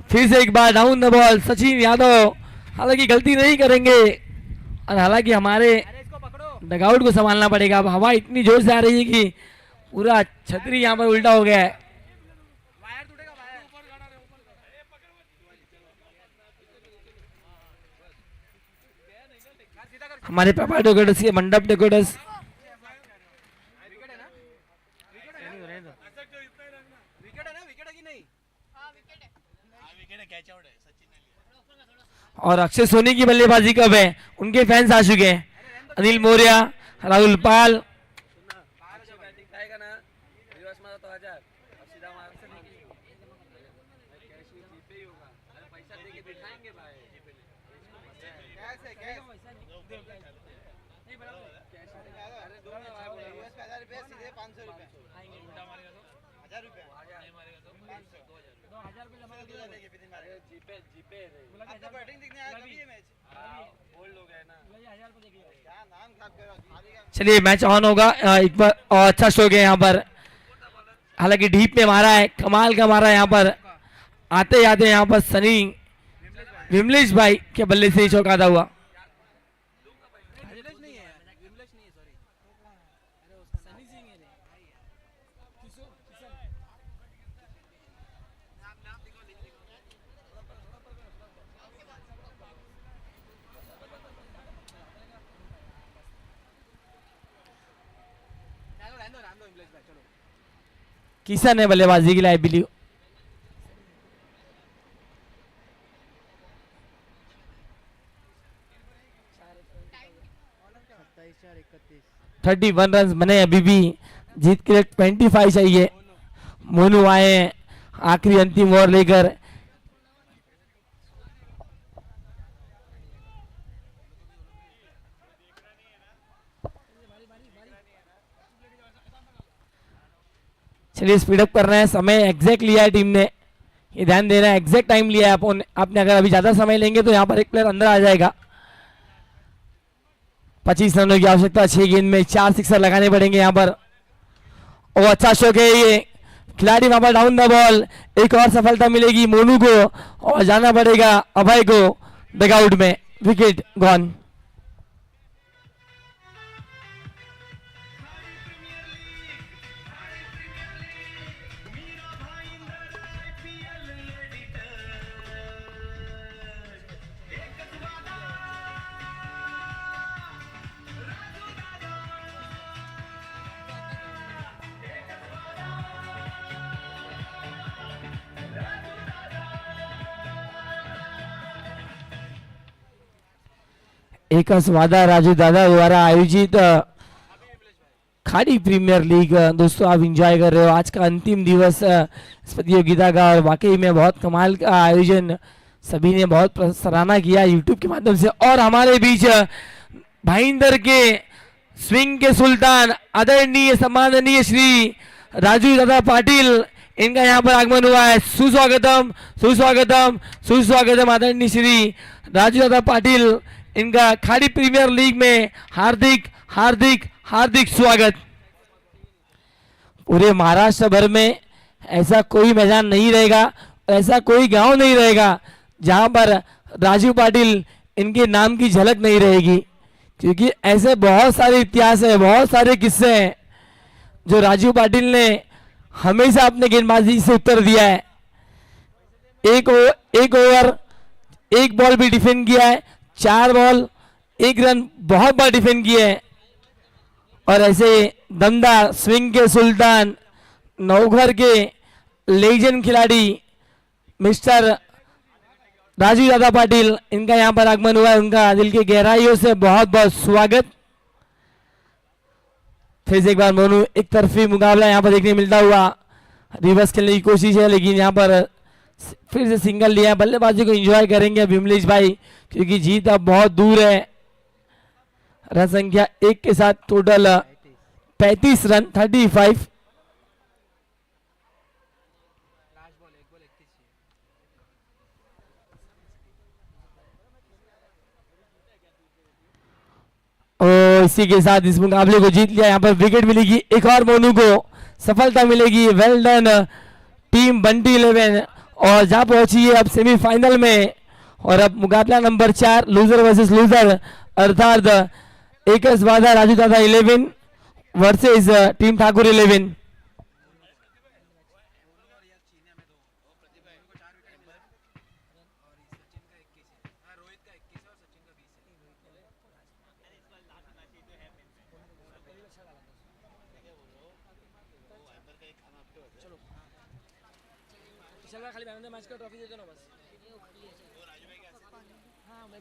फिर से एक बार down the ball. Sachin Yadav हालांकि गलती नहीं करेंगे, और हालांकि हमारे डगआउट को संभालना पड़ेगा. अब हवा इतनी जोर से आ रही है कि पूरा छतरी यहाँ पर उल्टा हो गया है. हमारे पापा डेकोरेटर्स के मंडप डेकोरेटर्स और अक्षय सोनी की बल्लेबाजी कब है, उनके फैंस आ चुके हैं. अनिल मौर्य, राहुल पाल. चलिए मैच ऑन होगा. एक बार और अच्छा स्ट्रोक है यहाँ पर, हालांकि डीप में मारा है, कमाल का मारा है यहाँ पर. आते आते यहाँ पर सनी विमलेश भाई के बल्ले से ही चौकाता हुआ. किशन है बल्लेबाजी के लिए, आई बिलीव. थर्टी 31 रन बने अभी भी. जीत के लिए 25 चाहिए. मोनू आए हैं आखिरी अंतिम ओवर लेकर. चलिए स्पीडअप कर रहे हैं. समय एग्जैक्ट लिया है टीम ने, ये ध्यान देना है, एग्जैक्ट टाइम लिया है आपने. अगर अभी ज्यादा समय लेंगे तो यहाँ पर एक प्लेयर अंदर आ जाएगा. 25 रनों की आवश्यकता. 6 गेंद में 4 सिक्सर लगाने पड़ेंगे यहाँ पर. ओ अच्छा शॉट है ये. खिलाड़ी वहां पर डाउन द बॉल. एक और सफलता मिलेगी मोनू को, और जाना पड़ेगा अभय को डगआउट में. Wicket gone. एकच वादा राजू दादा द्वारा आयोजित खाड़ी प्रीमियर लीग दोस्तों आप इंजॉय कर रहे हो आज का अंतिम दिवस इस प्रतियोगिता का, और वाकई में बहुत कमाल का आयोजन, सभी ने बहुत सराहना किया यूट्यूब के माध्यम से। और हमारे बीच भाईंदर के स्विंग के सुल्तान आदरणीय सम्माननीय श्री राजू दादा पाटिल, इनका यहाँ पर आगमन हुआ है। सुस्वागतम सुस्वागतम सुस्वागतम आदरणीय श्री राजू दादा पाटिल, इनका खाड़ी प्रीमियर लीग में हार्दिक हार्दिक हार्दिक स्वागत। पूरे महाराष्ट्र भर में ऐसा कोई मैदान नहीं रहेगा, ऐसा कोई गांव नहीं रहेगा जहां पर राजू पाटिल इनके नाम की झलक नहीं रहेगी, क्योंकि ऐसे बहुत सारे इतिहास है, बहुत सारे किस्से हैं जो राजू पाटिल ने हमेशा अपने गेंदबाजी से उत्तर दिया है। एक ओवर एक बॉल भी डिफेंड किया है, 4 बॉल 1 रन बहुत बार डिफेंड किए हैं। और ऐसे दमदार स्विंग के सुल्तान नवघर के लेजेंड खिलाड़ी मिस्टर राजू दादा पाटिल, इनका यहाँ पर आगमन हुआ है, उनका दिल की गहराइयों से बहुत बहुत स्वागत। फिर से एक बार मोनू एक तरफी मुकाबला यहाँ पर देखने मिलता हुआ, रिवर्स खेलने की कोशिश है लेकिन यहाँ पर फिर से सिंगल लिया है। बल्लेबाजी को एंजॉय करेंगे विमलेश भाई, क्योंकि जीत अब बहुत दूर है। रन संख्या 1 के साथ टोटल 35 रन 35। और इसी के साथ इस मुकाबले को जीत लिया। यहाँ पर विकेट मिलेगी एक और, मोनू को सफलता मिलेगी। वेल डन टीम बंटी 11, और जा पहुंची है अब सेमीफाइनल में। और अब मुकाबला नंबर 4 लूजर वर्सेस लूजर, अर्थात एकस बाधा राजू दादा 11 वर्सेस टीम ठाकुर 11। खाली मैच का ट्रॉफी दे दो ना बस।